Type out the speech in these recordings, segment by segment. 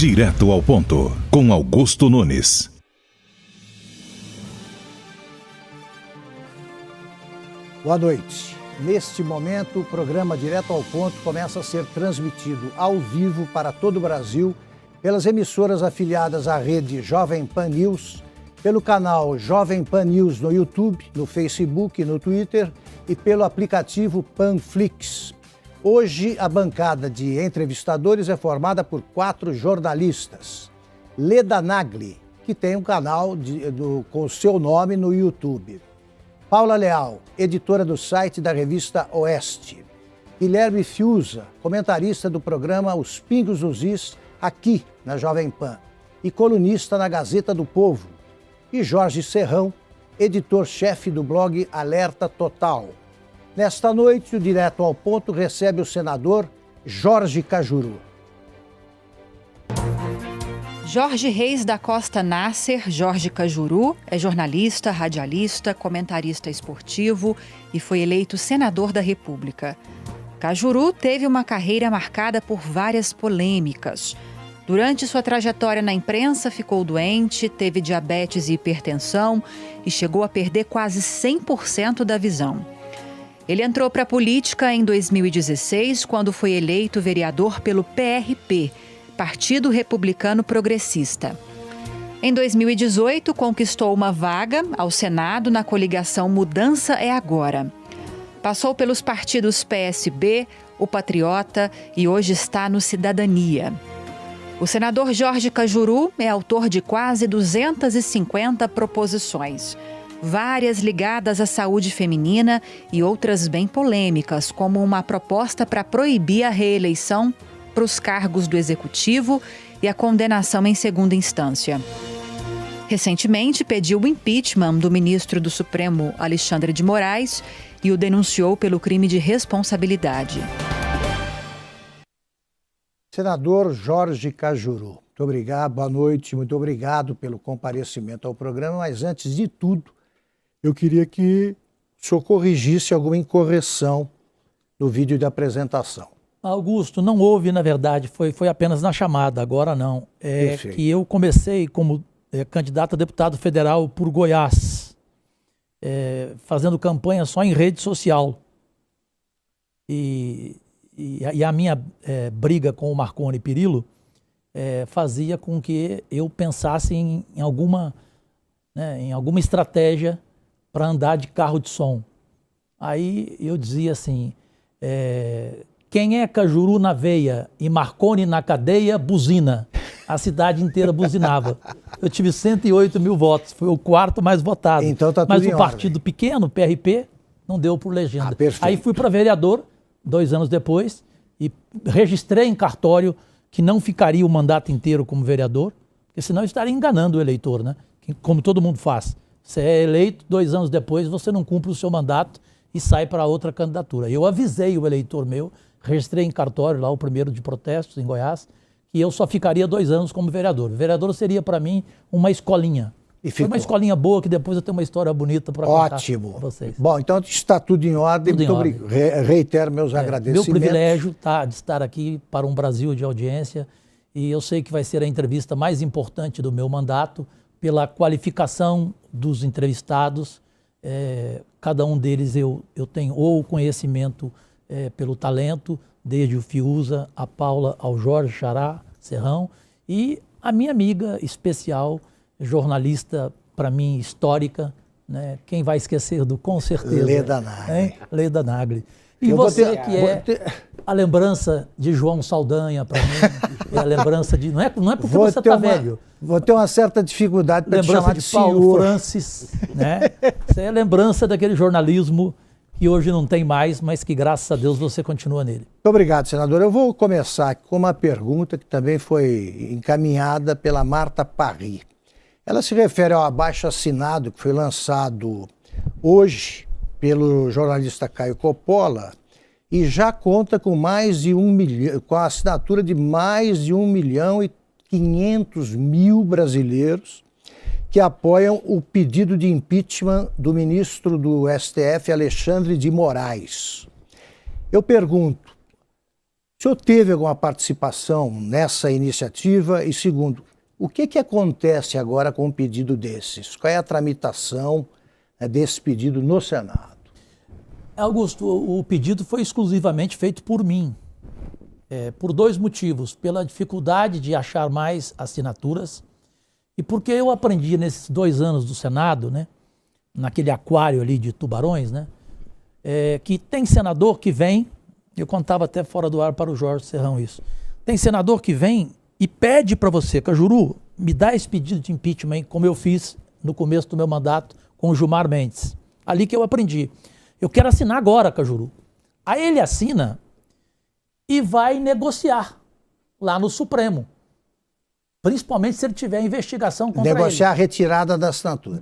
Direto ao ponto, com Augusto Nunes. Boa noite. Neste momento, o programa Direto ao Ponto começa a ser transmitido ao vivo para todo o Brasil pelas emissoras afiliadas à rede Jovem Pan News, pelo canal Jovem Pan News no YouTube, no Facebook, no Twitter e pelo aplicativo Panflix. Hoje, a bancada de entrevistadores é formada por 4 jornalistas. Leda Nagli, que tem um canal com o seu nome no YouTube. Paula Leal, editora do site da revista Oeste. Guilherme Fiuza, comentarista do programa Os Pingos dos Is, aqui na Jovem Pan, e colunista na Gazeta do Povo. E Jorge Serrão, editor-chefe do blog Alerta Total. Nesta noite, o Direto ao Ponto recebe o senador Jorge Cajuru. Jorge Reis da Costa Nasser, Jorge Cajuru, é jornalista, radialista, comentarista esportivo e foi eleito senador da República. Cajuru teve uma carreira marcada por várias polêmicas. Durante sua trajetória na imprensa, ficou doente, teve diabetes e hipertensão e chegou a perder quase 100% da visão. Ele entrou para a política em 2016, quando foi eleito vereador pelo PRP, Partido Republicano Progressista. Em 2018, conquistou uma vaga ao Senado na coligação Mudança é Agora. Passou pelos partidos PSB, o Patriota e hoje está no Cidadania. O senador Jorge Cajuru é autor de quase 250 proposições, várias ligadas à saúde feminina e outras bem polêmicas, como uma proposta para proibir a reeleição para os cargos do Executivo e a condenação em segunda instância. Recentemente, pediu o impeachment do ministro do Supremo, Alexandre de Moraes, e o denunciou pelo crime de responsabilidade. Senador Jorge Cajuru, muito obrigado, boa noite, muito obrigado pelo comparecimento ao programa, mas antes de tudo, eu queria que o senhor corrigisse alguma incorreção no vídeo de apresentação. Augusto, não houve, na verdade, foi apenas na chamada, agora não. Que eu comecei como candidato a deputado federal por Goiás, fazendo campanha só em rede social. E a minha briga com o Marconi Perillo fazia com que eu pensasse em alguma estratégia para andar de carro de som. Aí eu dizia assim, quem é Cajuru na veia e Marconi na cadeia, buzina. A cidade inteira buzinava. Eu tive 108 mil votos, foi o 4º mais votado. Então tá tudo Mas em o partido pequeno, PRP, não deu por legenda. Aí fui para vereador, 2 anos depois, e registrei em cartório que não ficaria o mandato inteiro como vereador, porque senão eu estaria enganando o eleitor, né? Como todo mundo faz. Você é eleito, 2 anos depois você não cumpre o seu mandato e sai para outra candidatura. Eu avisei o eleitor meu, registrei em cartório lá o 1º de protestos em Goiás, que eu só ficaria 2 anos como vereador. O vereador seria para mim uma escolinha. Foi uma escolinha boa que depois eu tenho uma história bonita para contar para vocês. Bom, então está tudo em ordem. Muito obrigado. Reitero meus agradecimentos. Meu privilégio de estar aqui para um Brasil de audiência e eu sei que vai ser a entrevista mais importante do meu mandato pela qualificação dos entrevistados. Cada um deles eu tenho ou o conhecimento pelo talento, desde o Fiuza, a Paula, ao Jorge Xará, Serrão, e a minha amiga especial, jornalista, para mim, histórica, né? Quem vai esquecer com certeza. Leda Nagli. Leda Nagli. E você a lembrança de João Saldanha, para mim, é a lembrança de... Não é porque você está velho. Vou ter uma certa dificuldade para te chamar de Paulo Francis, né? Isso é a lembrança daquele jornalismo que hoje não tem mais, mas que, graças a Deus, você continua nele. Muito obrigado, senador. Eu vou começar com uma pergunta que também foi encaminhada pela Marta Parry. Ela se refere ao abaixo-assinado que foi lançado hoje pelo jornalista Caio Coppola e já conta com mais de 1 milhão, com a assinatura de mais de 1.500.000 brasileiros que apoiam o pedido de impeachment do ministro do STF, Alexandre de Moraes. Eu pergunto, O senhor teve alguma participação nessa iniciativa? E segundo, o que acontece agora com um pedido desses? Qual é a tramitação desse pedido no Senado? Augusto, o pedido foi exclusivamente feito por mim, por dois motivos. Pela dificuldade de achar mais assinaturas e porque eu aprendi nesses 2 anos do Senado, né, naquele aquário ali de tubarões, né, que tem senador que vem, eu contava até fora do ar para o Jorge Serrão isso, tem senador que vem e pede para você, Cajuru, me dá esse pedido de impeachment, como eu fiz no começo do meu mandato com o Gilmar Mendes. Ali que eu aprendi. Eu quero assinar agora, Cajuru. Aí ele assina e vai negociar lá no Supremo. Principalmente se ele tiver investigação contra ele. Negociar a retirada da assinatura.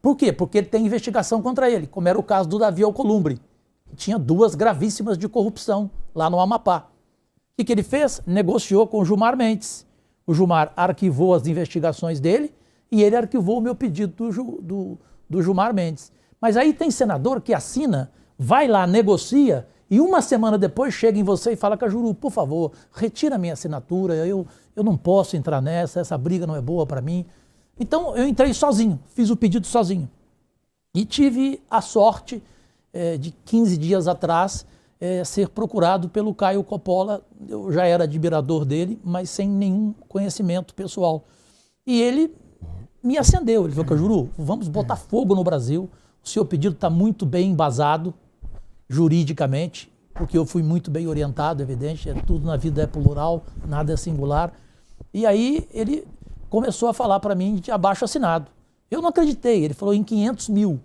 Por quê? Porque ele tem investigação contra ele, como era o caso do Davi Alcolumbre. Tinha 2 gravíssimas de corrupção lá no Amapá. O que ele fez? Negociou com o Gilmar Mendes. O Gilmar arquivou as investigações dele e ele arquivou o meu pedido do Gilmar Mendes. Mas aí tem senador que assina, vai lá, negocia e uma semana depois chega em você e fala, Cajuru, por favor, retira a minha assinatura, eu não posso entrar nessa, essa briga não é boa para mim. Então eu entrei sozinho, fiz o pedido sozinho. E tive a sorte de 15 dias atrás ser procurado pelo Caio Coppola. Eu já era admirador dele, mas sem nenhum conhecimento pessoal. E ele me acendeu, ele falou, Cajuru, vamos botar fogo no Brasil. O seu pedido está muito bem embasado juridicamente, porque eu fui muito bem orientado, evidente, tudo na vida é plural, nada é singular. E aí ele começou a falar para mim de abaixo assinado. Eu não acreditei, ele falou em 500 mil.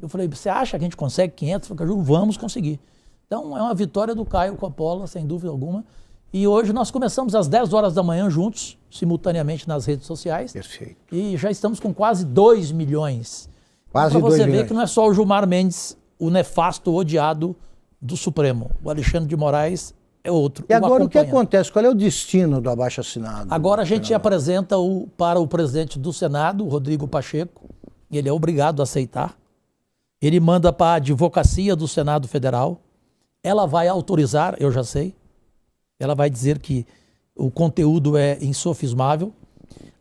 Eu falei, você acha que a gente consegue 500? Eu falei, vamos conseguir. Então é uma vitória do Caio Coppola, sem dúvida alguma. E hoje nós começamos às 10 horas da manhã juntos, simultaneamente nas redes sociais. Perfeito. E já estamos com quase 2 milhões. Quase 2 milhões. Para você milhões. ver que não é só o Gilmar Mendes, o nefasto odiado do Supremo. O Alexandre de Moraes é outro. E agora o que acontece? Qual é o destino do abaixo-assinado? Agora a gente apresenta para o presidente do Senado, Rodrigo Pacheco. Ele é obrigado a aceitar. Ele manda para a advocacia do Senado Federal. Ela vai autorizar, eu já sei. Ela vai dizer que o conteúdo é insofismável.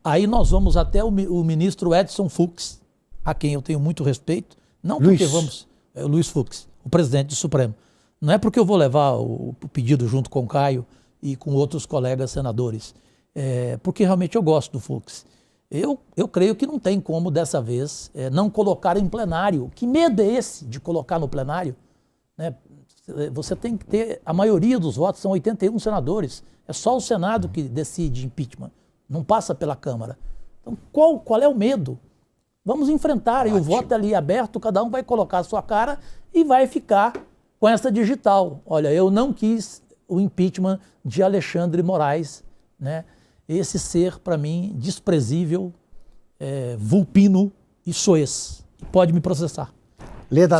Aí nós vamos até o ministro Edson Fux, a quem eu tenho muito respeito. Não porque vamos... Luiz Fux, o presidente do Supremo. Não é porque eu vou levar o pedido junto com o Caio e com outros colegas senadores. Porque realmente eu gosto do Fux. Eu creio que não tem como, dessa vez, não colocar em plenário. Que medo é esse de colocar no plenário? Né? Você tem que ter... A maioria dos votos são 81 senadores. É só o Senado que decide impeachment. Não passa pela Câmara. Então, qual é o medo? Vamos enfrentar. Ótimo. E o voto ali aberto, cada um vai colocar a sua cara e vai ficar com essa digital. Olha, eu não quis o impeachment de Alexandre Moraes, né? Esse ser, para mim, desprezível, vulpino e soez. Pode me processar.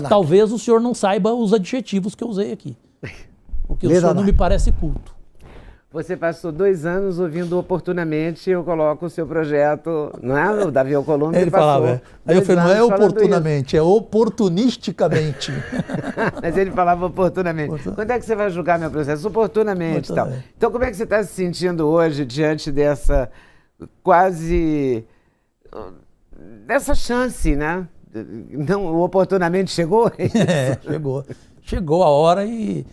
Talvez o senhor não saiba os adjetivos que eu usei aqui. Porque o senhor não me parece culto. Você passou 2 anos ouvindo oportunamente, eu coloco o seu projeto, não é? O Davi Alcolumbre ele passou. Falava, aí eu falei, não é oportunamente, é oportunisticamente. Mas ele falava oportunamente. Quando é que você vai julgar meu processo? Oportunamente e tal. Então, como é que você está se sentindo hoje diante dessa dessa chance, né? Não, o oportunamente chegou? Chegou. Chegou a hora e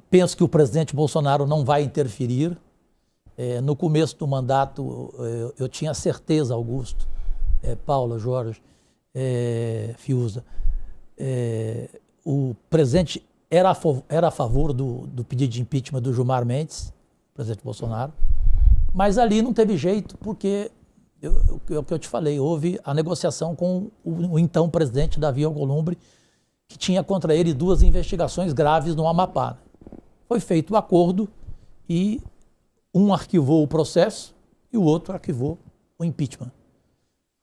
penso que o presidente Bolsonaro não vai interferir. No começo do mandato, eu tinha certeza, Augusto, Paula, Jorge, Fiuza, o presidente era a favor do pedido de impeachment do Gilmar Mendes, presidente Bolsonaro, mas ali não teve jeito, porque, o que eu te falei, houve a negociação com o então presidente Davi Alcolumbre, que tinha contra ele 2 investigações graves no Amapá. Foi feito o acordo e um arquivou o processo e o outro arquivou o impeachment.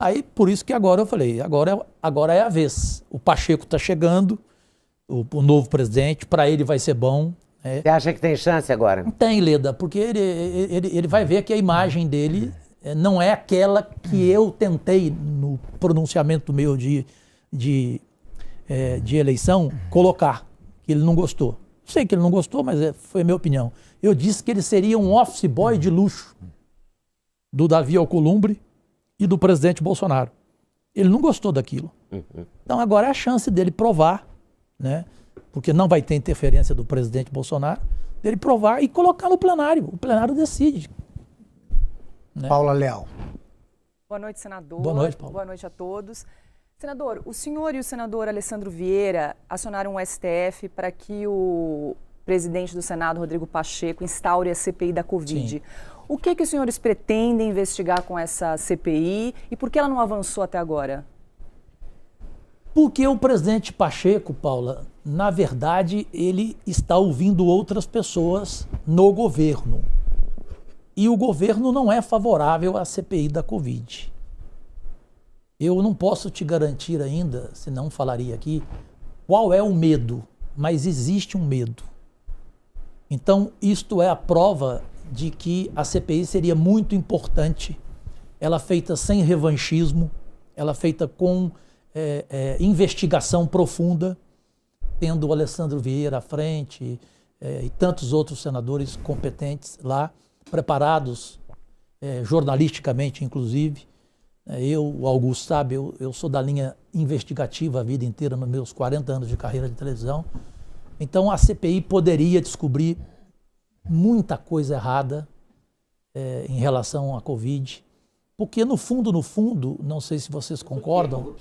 Aí, por isso que agora eu falei, agora é a vez. O Pacheco está chegando, o novo presidente, para ele vai ser bom. Você acha que tem chance agora? Tem, Leda, porque ele vai ver que a imagem dele não é aquela que eu tentei no pronunciamento meu de eleição colocar, que ele não gostou. Sei que ele não gostou, mas foi a minha opinião. Eu disse que ele seria um office boy de luxo do Davi Alcolumbre e do presidente Bolsonaro. Ele não gostou daquilo. Então agora é a chance dele provar, né? Porque não vai ter interferência do presidente Bolsonaro, dele provar e colocar no plenário. O plenário decide. Né? Paula Leal. Boa noite, senador. Boa noite, Paulo. Boa noite a todos. Senador, o senhor e o senador Alessandro Vieira acionaram o STF para que o presidente do Senado, Rodrigo Pacheco, instaure a CPI da Covid. Sim. O que os senhores pretendem investigar com essa CPI e por que ela não avançou até agora? Porque o presidente Pacheco, Paula, na verdade, ele está ouvindo outras pessoas no governo. E o governo não é favorável à CPI da Covid. Eu não posso te garantir ainda, se não falaria aqui, qual é o medo, mas existe um medo. Então, isto é a prova de que a CPI seria muito importante, ela feita sem revanchismo, ela feita com investigação profunda, tendo o Alessandro Vieira à frente e tantos outros senadores competentes lá, preparados jornalisticamente, inclusive. O Augusto sabe, eu sou da linha investigativa a vida inteira, nos meus 40 anos de carreira de televisão. Então a CPI poderia descobrir muita coisa errada em relação à Covid, porque no fundo, não sei se vocês concordam...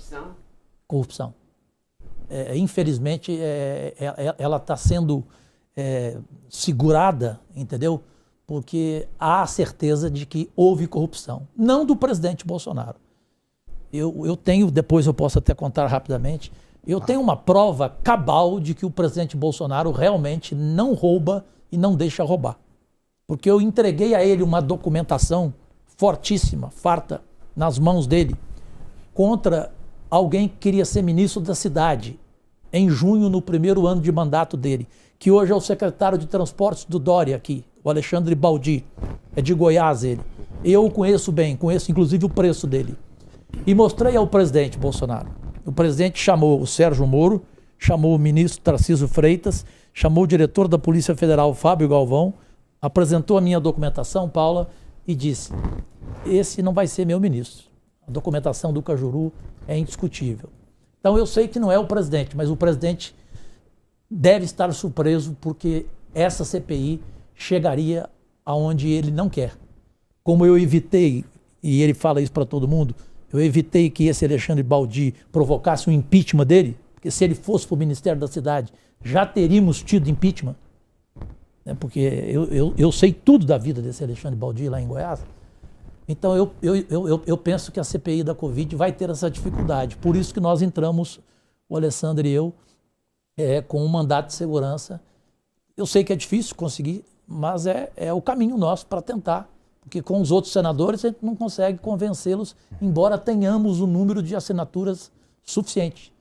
Corrupção. Infelizmente, ela está sendo segurada, entendeu? Porque há a certeza de que houve corrupção. Não do presidente Bolsonaro. Eu tenho, depois eu posso até contar rapidamente, eu tenho uma prova cabal de que o presidente Bolsonaro realmente não rouba e não deixa roubar. Porque eu entreguei a ele uma documentação fortíssima, farta, nas mãos dele, contra alguém que queria ser ministro da cidade, em junho, no primeiro ano de mandato dele, que hoje é o secretário de Transportes do Dória aqui, o Alexandre Baldi, é de Goiás ele. Eu o conheço bem, conheço inclusive o preço dele. E mostrei ao presidente Bolsonaro. O presidente chamou o Sérgio Moro, chamou o ministro Tarcísio Freitas, chamou o diretor da Polícia Federal, Fábio Galvão, apresentou a minha documentação, Paula, e disse: esse não vai ser meu ministro. A documentação do Cajuru é indiscutível. Então eu sei que não é o presidente, mas o presidente deve estar surpreso porque essa CPI chegaria aonde ele não quer. Como eu evitei, e ele fala isso para todo mundo, eu evitei que esse Alexandre Baldi provocasse um impeachment dele, porque se ele fosse para o Ministério da Cidade, já teríamos tido impeachment, né? Porque eu sei tudo da vida desse Alexandre Baldi lá em Goiás. Então eu penso que a CPI da Covid vai ter essa dificuldade. Por isso que nós entramos, o Alessandro e eu, com um mandato de segurança. Eu sei que é difícil conseguir, mas é o caminho nosso para tentar. Porque com os outros senadores a gente não consegue convencê-los, embora tenhamos o número de assinaturas suficiente.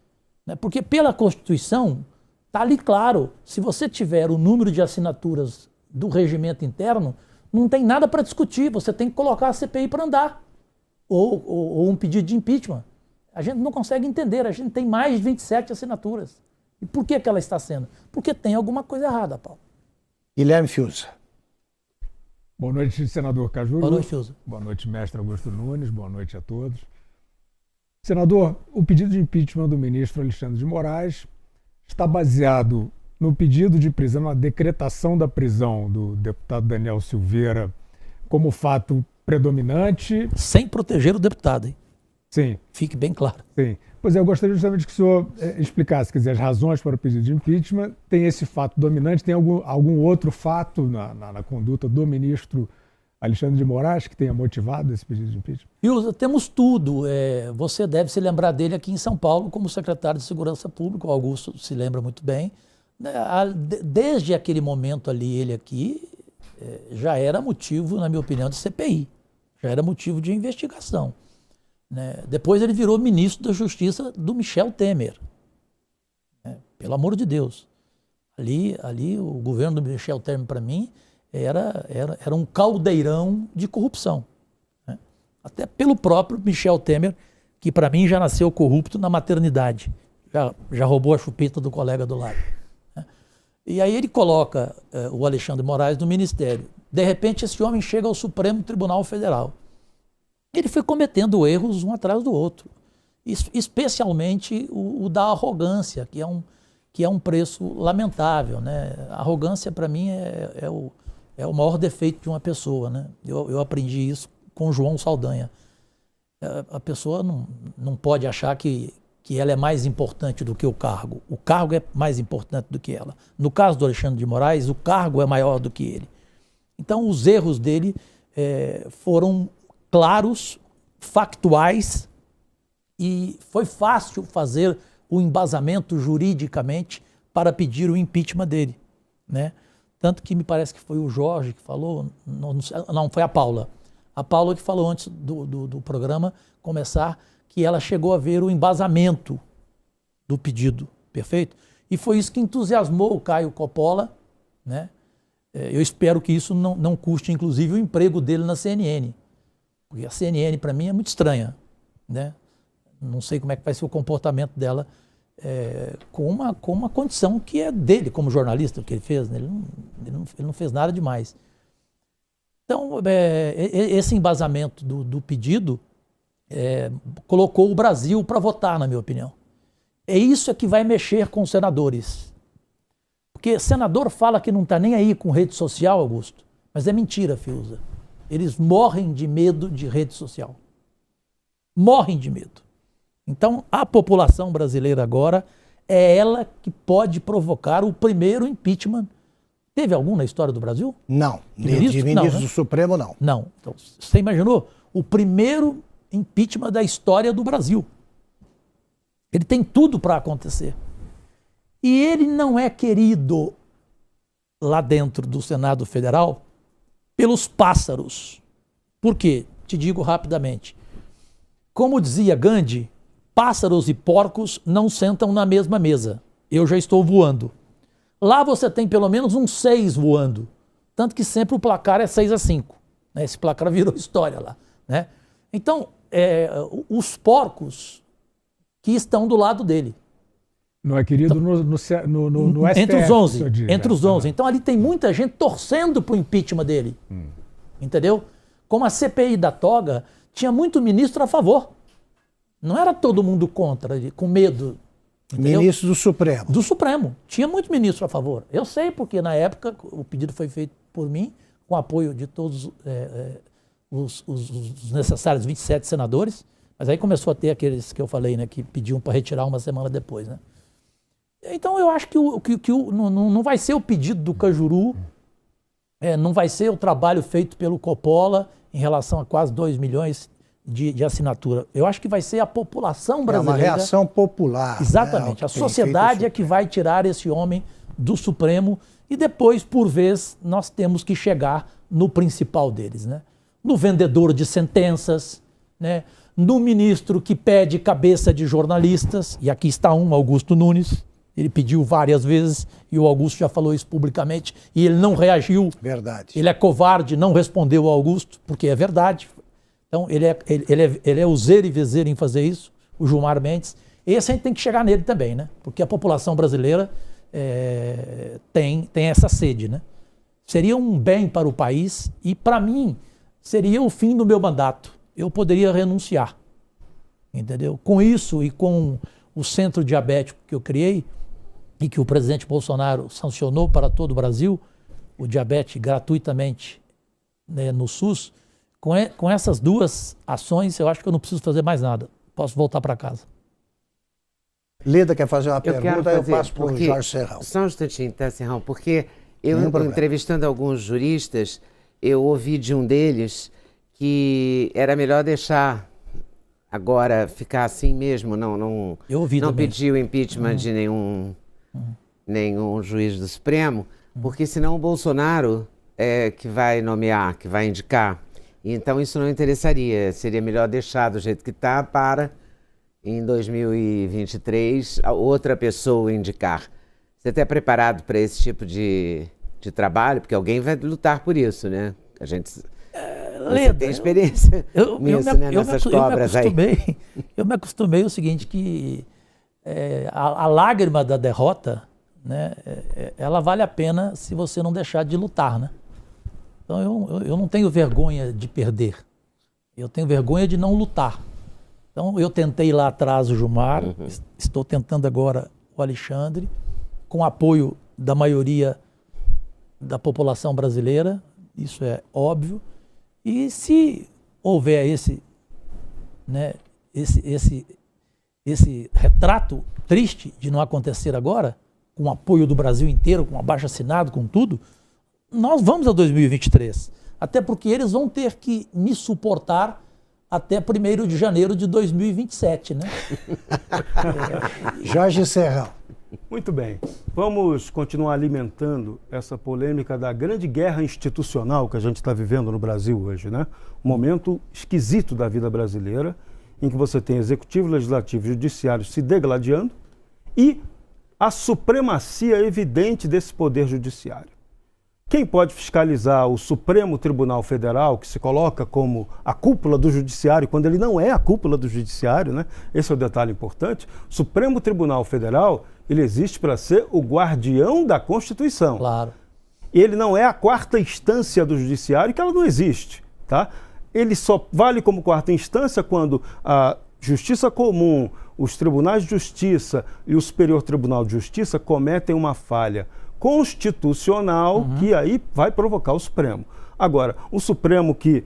Né? Porque pela Constituição, está ali claro, se você tiver o número de assinaturas do regimento interno, não tem nada para discutir, você tem que colocar a CPI para andar, ou um pedido de impeachment. A gente não consegue entender, a gente tem mais de 27 assinaturas. E por que ela está sendo? Porque tem alguma coisa errada, Paulo. Guilherme Fiuza. Boa noite, senador Cajuru. Boa noite, Fiuza. Boa noite, mestre Augusto Nunes. Boa noite a todos. Senador, o pedido de impeachment do ministro Alexandre de Moraes está baseado no pedido de prisão, na decretação da prisão do deputado Daniel Silveira como fato predominante. Sem proteger o deputado, hein? Sim. Fique bem claro. Sim. Pois é, eu gostaria justamente que o senhor explicasse, quer dizer, as razões para o pedido de impeachment. Tem esse fato dominante, tem algum outro fato na conduta do ministro Alexandre de Moraes que tenha motivado esse pedido de impeachment? Fiuza, temos tudo. Você deve se lembrar dele aqui em São Paulo como secretário de Segurança Pública, o Augusto se lembra muito bem. Desde aquele momento ali, ele aqui já era motivo, na minha opinião, de CPI, já era motivo de investigação. Né? Depois ele virou ministro da Justiça do Michel Temer. Pelo amor de Deus. Ali o governo do Michel Temer, para mim, era um caldeirão de corrupção. Né? Até pelo próprio Michel Temer, que para mim já nasceu corrupto na maternidade. Já roubou a chupeta do colega do lado. Né? E aí ele coloca o Alexandre de Moraes no ministério. De repente, esse homem chega ao Supremo Tribunal Federal. Ele foi cometendo erros um atrás do outro. Especialmente o da arrogância, que é um preço lamentável, né? A arrogância, para mim, é o maior defeito de uma pessoa, né? Eu aprendi isso com João Saldanha. A pessoa não pode achar que ela é mais importante do que o cargo. O cargo é mais importante do que ela. No caso do Alexandre de Moraes, o cargo é maior do que ele. Então, os erros dele foram claros, factuais, e foi fácil fazer o embasamento juridicamente para pedir o impeachment dele, né? Tanto que me parece que foi o Jorge que falou, não, foi a Paula. A Paula que falou antes do programa começar, que ela chegou a ver o embasamento do pedido, perfeito? E foi isso que entusiasmou o Caio Coppola, né? Eu espero que isso não custe, inclusive, o emprego dele na CNN. Porque a CNN, para mim, é muito estranha, né? Não sei como é que vai ser o comportamento dela com uma condição que é dele, como jornalista, o que ele fez, né? Ele não fez nada demais. Então, esse embasamento do pedido colocou o Brasil para votar, na minha opinião. É isso que vai mexer com os senadores. Porque senador fala que não está nem aí com rede social, Augusto, mas é mentira, Fiuza. Eles morrem de medo de rede social. Morrem de medo. Então, a população brasileira agora é ela que pode provocar o primeiro impeachment. Teve algum na história do Brasil? Não. De ministro do Supremo, não. Não. Então, você imaginou? O primeiro impeachment da história do Brasil. Ele tem tudo para acontecer. E ele não é querido lá dentro do Senado Federal pelos pássaros. Por quê? Te digo rapidamente. Como dizia Gandhi, pássaros e porcos não sentam na mesma mesa. Eu já estou voando. Lá você tem pelo menos uns 6 voando. Tanto que sempre o placar é 6-5. Né? Esse placar virou história lá. Né? Então, os porcos que estão do lado dele. Não é querido no STF. Entre os 11. Entre os 11. Então ali tem muita gente torcendo para o impeachment dele. Entendeu? Como a CPI da toga, tinha muito ministro a favor. Não era todo mundo contra, com medo. Entendeu? Ministro do Supremo. Do Supremo. Tinha muito ministro a favor. Eu sei porque na época o pedido foi feito por mim, com apoio de todos os necessários 27 senadores, mas aí começou a ter aqueles que eu falei, né, que pediam para retirar uma semana depois, né? Então eu acho que não vai ser o pedido do Cajuru, não vai ser o trabalho feito pelo Coppola em relação a quase 2 milhões de assinatura. Eu acho que vai ser a população brasileira. É uma reação popular. Exatamente. A sociedade é que vai tirar esse homem do Supremo e depois, por vez, nós temos que chegar no principal deles, né? No vendedor de sentenças, né? No ministro que pede cabeça de jornalistas, e aqui está Augusto Nunes. Ele pediu várias vezes e o Augusto já falou isso publicamente e ele não reagiu. Verdade. Ele é covarde, não respondeu ao Augusto, porque é verdade. Então ele é useiro e vezeiro em fazer isso, o Gilmar Mendes. Esse a gente tem que chegar nele também, né? Porque a população brasileira tem essa sede, né? Seria um bem para o país e, para mim, seria o fim do meu mandato. Eu poderia renunciar, entendeu? Com isso e com o centro diabético que eu criei e que o presidente Bolsonaro sancionou para todo o Brasil, o diabetes gratuitamente, né, no SUS, com essas 2 ações, eu acho que eu não preciso fazer mais nada. Posso voltar para casa. Leda quer fazer uma pergunta, eu passo para o Jorge Serrão. Só um instantinho, tá, Serrão? Porque eu, entrevistando alguns juristas, eu ouvi de um deles que era melhor deixar agora ficar assim mesmo, não pedir o impeachment de nenhum juiz do Supremo, porque senão o Bolsonaro é que vai nomear, que vai indicar. Então isso não interessaria, seria melhor deixar do jeito que está para, em 2023, a outra pessoa indicar. Você está preparado para esse tipo de trabalho? Porque alguém vai lutar por isso, né? A gente... Você tem experiência nisso, né? Nessas cobras aí. Eu me acostumei o seguinte, que a lágrima da derrota né, ela vale a pena se você não deixar de lutar, né? Então eu não tenho vergonha de perder, eu tenho vergonha de não lutar. Então eu tentei lá atrás o Gilmar, estou tentando agora o Alexandre, com apoio da maioria da população brasileira, isso é óbvio. E se houver esse retrato triste de não acontecer agora, com o apoio do Brasil inteiro, com abaixo-assinado, com tudo, nós vamos a 2023. Até porque eles vão ter que me suportar até 1º de janeiro de 2027, né? Jorge Serrão. Muito bem. Vamos continuar alimentando essa polêmica da grande guerra institucional que a gente está vivendo no Brasil hoje, né? Um momento esquisito da vida brasileira, em que você tem executivo, legislativo e judiciário se degladiando e a supremacia evidente desse poder judiciário. Quem pode fiscalizar o Supremo Tribunal Federal, que se coloca como a cúpula do judiciário, quando ele não é a cúpula do judiciário, né? Esse é o detalhe importante. O Supremo Tribunal Federal, ele existe para ser o guardião da Constituição. Claro. Ele não é a 4ª instância do judiciário, que ela não existe, tá? Ele só vale como 4ª instância quando a Justiça Comum, os tribunais de justiça e o Superior Tribunal de Justiça cometem uma falha constitucional que aí vai provocar o Supremo. Agora, o Supremo que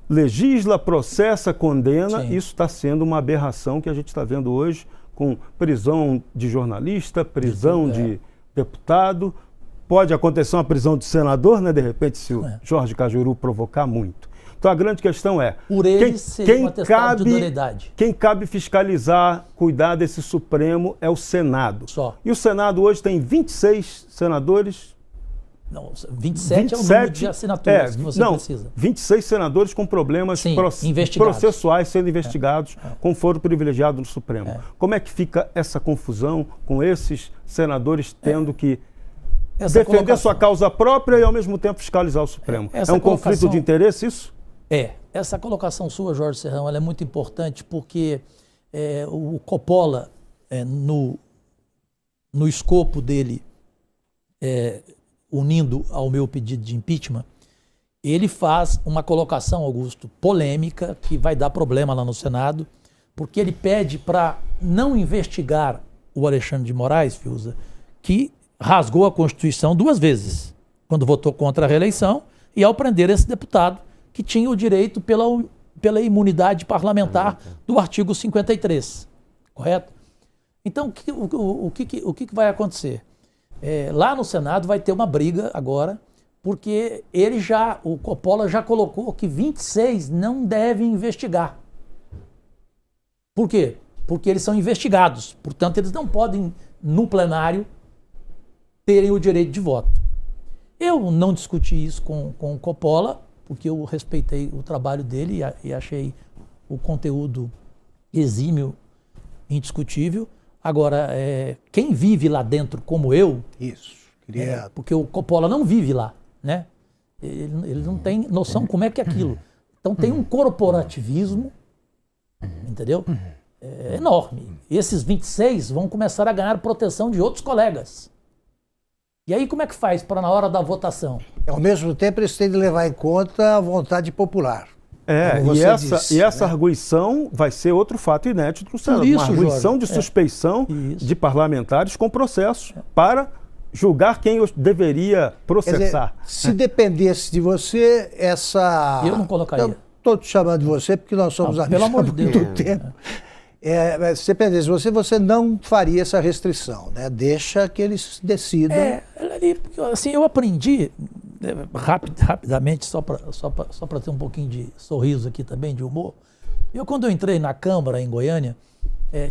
legisla, processa, condena, Sim. isso está sendo uma aberração que a gente está vendo hoje com prisão de jornalista, prisão de deputado. Pode acontecer uma prisão de senador, né, de repente, se o Jorge Cajuru provocar muito. Então a grande questão é, por ele ser um atestado de idoneidade. Quem cabe fiscalizar, cuidar desse Supremo é o Senado. Só. E o Senado hoje tem 26 senadores. Não, 27 é o número de assinaturas que você precisa. 26 senadores com problemas processuais sendo investigados com foro privilegiado no Supremo. Como é que fica essa confusão com esses senadores tendo que defender sua causa própria e ao mesmo tempo fiscalizar o Supremo? É um conflito de interesse isso? Essa colocação sua, Jorge Serrão, ela é muito importante porque o Coppola, no escopo dele, unindo ao meu pedido de impeachment, ele faz uma colocação, Augusto, polêmica, que vai dar problema lá no Senado, porque ele pede para não investigar o Alexandre de Moraes, Fiuza, que rasgou a Constituição 2 vezes, quando votou contra a reeleição, e ao prender esse deputado, que tinha o direito pela imunidade parlamentar do artigo 53, correto? Então, o que vai acontecer? Lá no Senado vai ter uma briga agora, porque o Coppola já colocou que 26 não devem investigar. Por quê? Porque eles são investigados, portanto eles não podem, no plenário, terem o direito de voto. Eu não discuti isso com o Coppola, porque eu respeitei o trabalho dele e achei o conteúdo exímio, indiscutível. Agora, quem vive lá dentro como eu... porque o Coppola não vive lá, né? Ele não tem noção como é que é aquilo. Então tem um corporativismo, entendeu? Enorme. Esses 26 vão começar a ganhar proteção de outros colegas. E aí como é que faz para na hora da votação? Ao mesmo tempo, eles têm de levar em conta a vontade popular. E essa arguição vai ser outro fato inédito no Senado. Uma arguição de suspeição de parlamentares com processo para julgar quem os deveria processar. Quer dizer, se dependesse de você, Eu não colocaria. Estou te chamando de você porque nós somos amigos há muito tempo. Se dependesse de você não faria essa restrição, né? Deixa que eles decidam. Assim, eu aprendi rapidamente, só para ter um pouquinho de sorriso aqui também, de humor. Quando eu entrei na Câmara em Goiânia,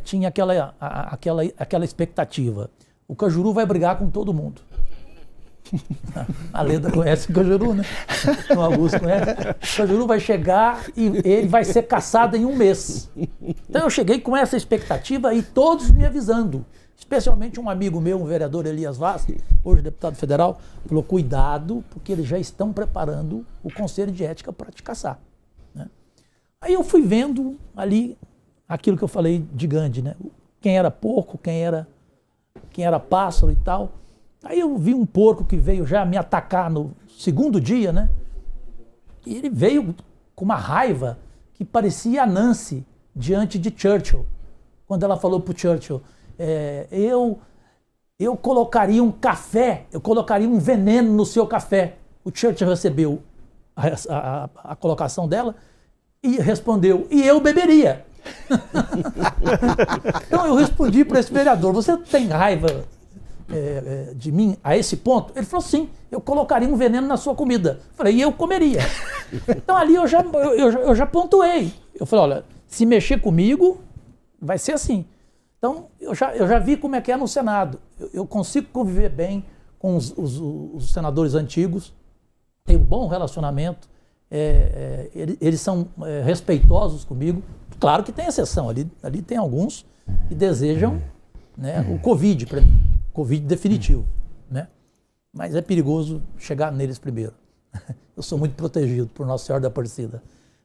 tinha aquela expectativa. O Cajuru vai brigar com todo mundo. A Leda conhece o Cajuru, né? O Augusto conhece. O Cajuru vai chegar e ele vai ser caçado em 1 mês. Então eu cheguei com essa expectativa e todos me avisando. Especialmente um amigo meu, um vereador, Elias Vaz, hoje deputado federal, falou, cuidado, porque eles já estão preparando o Conselho de Ética para te caçar. Né? Aí eu fui vendo ali aquilo que eu falei de Gandhi, né? Quem era porco, quem era pássaro e tal. Aí eu vi um porco que veio já me atacar no segundo dia, né? E ele veio com uma raiva que parecia a Nancy diante de Churchill, quando ela falou para o Churchill, eu colocaria um café, eu colocaria um veneno no seu café. O Churchill recebeu a colocação dela e respondeu, e eu beberia. Então eu respondi para esse vereador, você tem raiva de mim a esse ponto? Ele falou, sim, eu colocaria um veneno na sua comida. Eu falei, e eu comeria. Então ali eu já pontuei. Eu falei, olha, se mexer comigo, vai ser assim. Então eu já vi como é que é no Senado. Eu consigo conviver bem com os senadores antigos, tenho um bom relacionamento, eles são respeitosos comigo. Claro que tem exceção, ali tem alguns que desejam, né, o Covid para mim, Covid definitivo, né? Mas é perigoso chegar neles primeiro. Eu sou muito protegido por Nossa Senhora da Aparecida,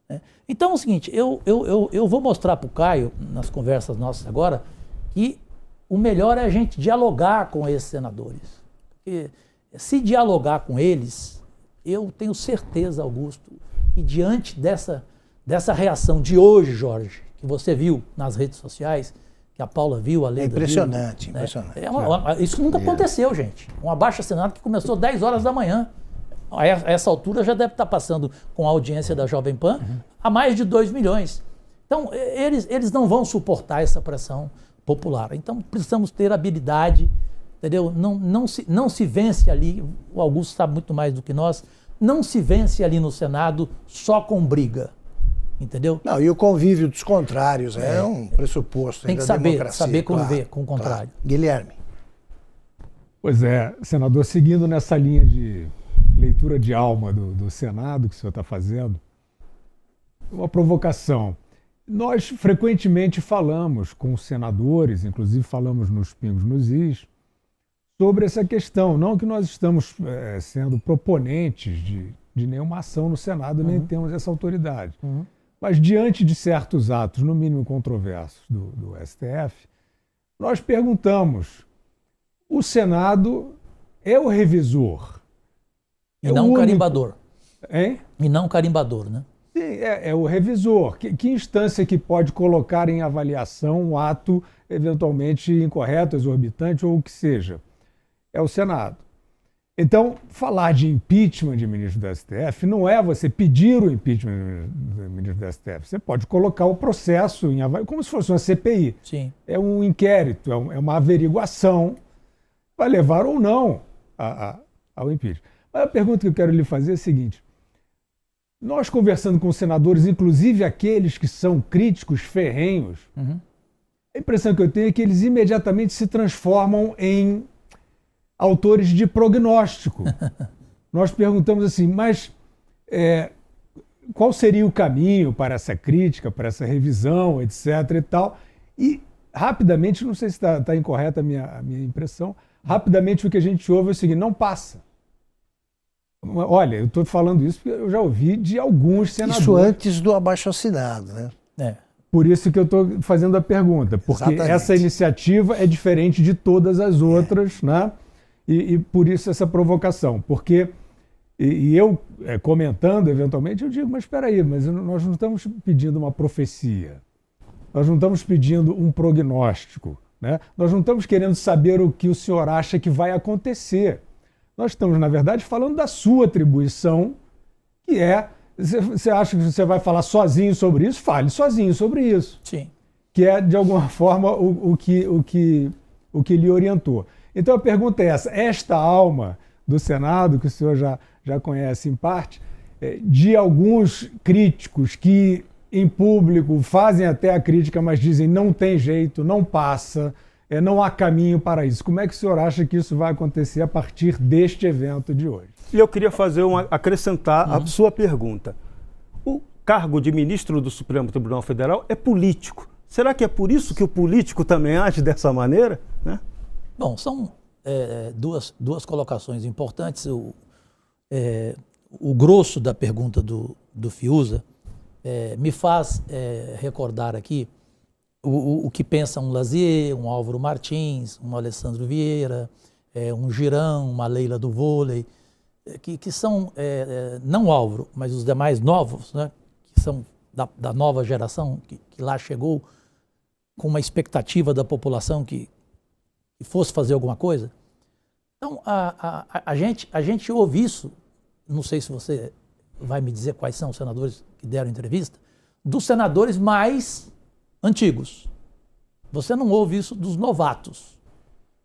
né? Então é o seguinte, eu vou mostrar para o Caio, nas conversas nossas agora, que o melhor é a gente dialogar com esses senadores. Porque se dialogar com eles, eu tenho certeza, Augusto, que diante dessa reação de hoje, Jorge, que você viu nas redes sociais, que a Paula viu, a Leda impressionante, viu, impressionante. né? Isso nunca aconteceu, gente. Um abaixo-assinado que começou 10 horas da manhã. A essa altura já deve estar passando com a audiência da Jovem Pan a mais de 2 milhões. Então, eles não vão suportar essa pressão popular. Então, precisamos ter habilidade, entendeu? Não se vence ali, o Augusto sabe muito mais do que nós, não se vence ali no Senado só com briga. Entendeu? Não, e o convívio dos contrários é um pressuposto. Tem que saber conviver com o contrário. Claro. Guilherme. Pois é, senador, seguindo nessa linha de leitura de alma do Senado que o senhor está fazendo, uma provocação. Nós frequentemente falamos com os senadores, inclusive falamos nos Pingos nos Is, sobre essa questão. Não que nós estamos sendo proponentes de nenhuma ação no Senado, nem temos essa autoridade. Mas diante de certos atos, no mínimo controversos, do STF, nós perguntamos, o Senado é o revisor? E não o carimbador. Hein? E não o carimbador, né? Sim, é o revisor. Que instância que pode colocar em avaliação um ato eventualmente incorreto, exorbitante ou o que seja? É o Senado. Então, falar de impeachment de ministro do STF não é você pedir o impeachment do ministro do STF. Você pode colocar o processo em avaliação, como se fosse uma CPI. Sim. É um inquérito, é uma averiguação. Vai levar ou não ao impeachment. Mas a pergunta que eu quero lhe fazer é a seguinte. Nós conversando com senadores, inclusive aqueles que são críticos ferrenhos, a impressão que eu tenho é que eles imediatamente se transformam em autores de prognóstico. Nós perguntamos assim, mas qual seria o caminho para essa crítica, para essa revisão, etc. e tal. E rapidamente, não sei se está incorreta a minha impressão, rapidamente o que a gente ouve é o seguinte, não passa. Olha, eu estou falando isso porque eu já ouvi de alguns senadores. Isso antes do abaixo-assinado, né? Por isso que eu estou fazendo a pergunta, porque exatamente. Essa iniciativa é diferente de todas as outras, né? E por isso essa provocação, porque, e eu comentando eventualmente, eu digo, mas espera aí, mas nós não estamos pedindo uma profecia, nós não estamos pedindo um prognóstico, né? Nós não estamos querendo saber o que o senhor acha que vai acontecer. Nós estamos, na verdade, falando da sua atribuição, que você acha que você vai falar sozinho sobre isso? Fale sozinho sobre isso. Sim. Que é, de alguma forma, o que lhe orientou. Então a pergunta é esta alma do Senado, que o senhor já conhece em parte, de alguns críticos que em público fazem até a crítica, mas dizem não tem jeito, não passa, não há caminho para isso. Como é que o senhor acha que isso vai acontecer a partir deste evento de hoje? E eu queria acrescentar a sua pergunta. O cargo de ministro do Supremo Tribunal Federal é político. Será que é por isso que o político também age dessa maneira, né? Bom, são duas colocações importantes. O grosso da pergunta do Fiuza me faz recordar aqui o que pensa um Lazier, um Álvaro Martins, um Alessandro Vieira, um Girão, uma Leila do vôlei, que são, não o Álvaro, mas os demais novos, né, que são da nova geração, que lá chegou com uma expectativa da população que fosse fazer alguma coisa. Então, a gente ouve isso, não sei se você vai me dizer quais são os senadores que deram entrevista, dos senadores mais antigos. Você não ouve isso dos novatos.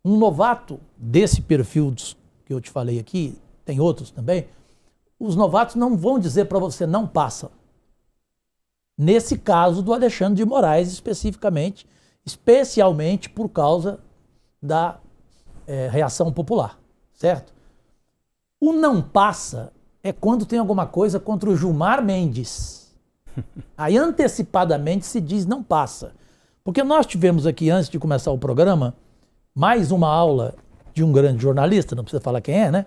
Um novato desse perfil que eu te falei aqui, tem outros também, os novatos não vão dizer para você não passa. Nesse caso do Alexandre de Moraes especificamente, especialmente por causa da reação popular, certo? O não passa é quando tem alguma coisa contra o Gilmar Mendes. Aí antecipadamente se diz não passa. Porque nós tivemos aqui, antes de começar o programa, mais uma aula de um grande jornalista, não precisa falar quem é, né?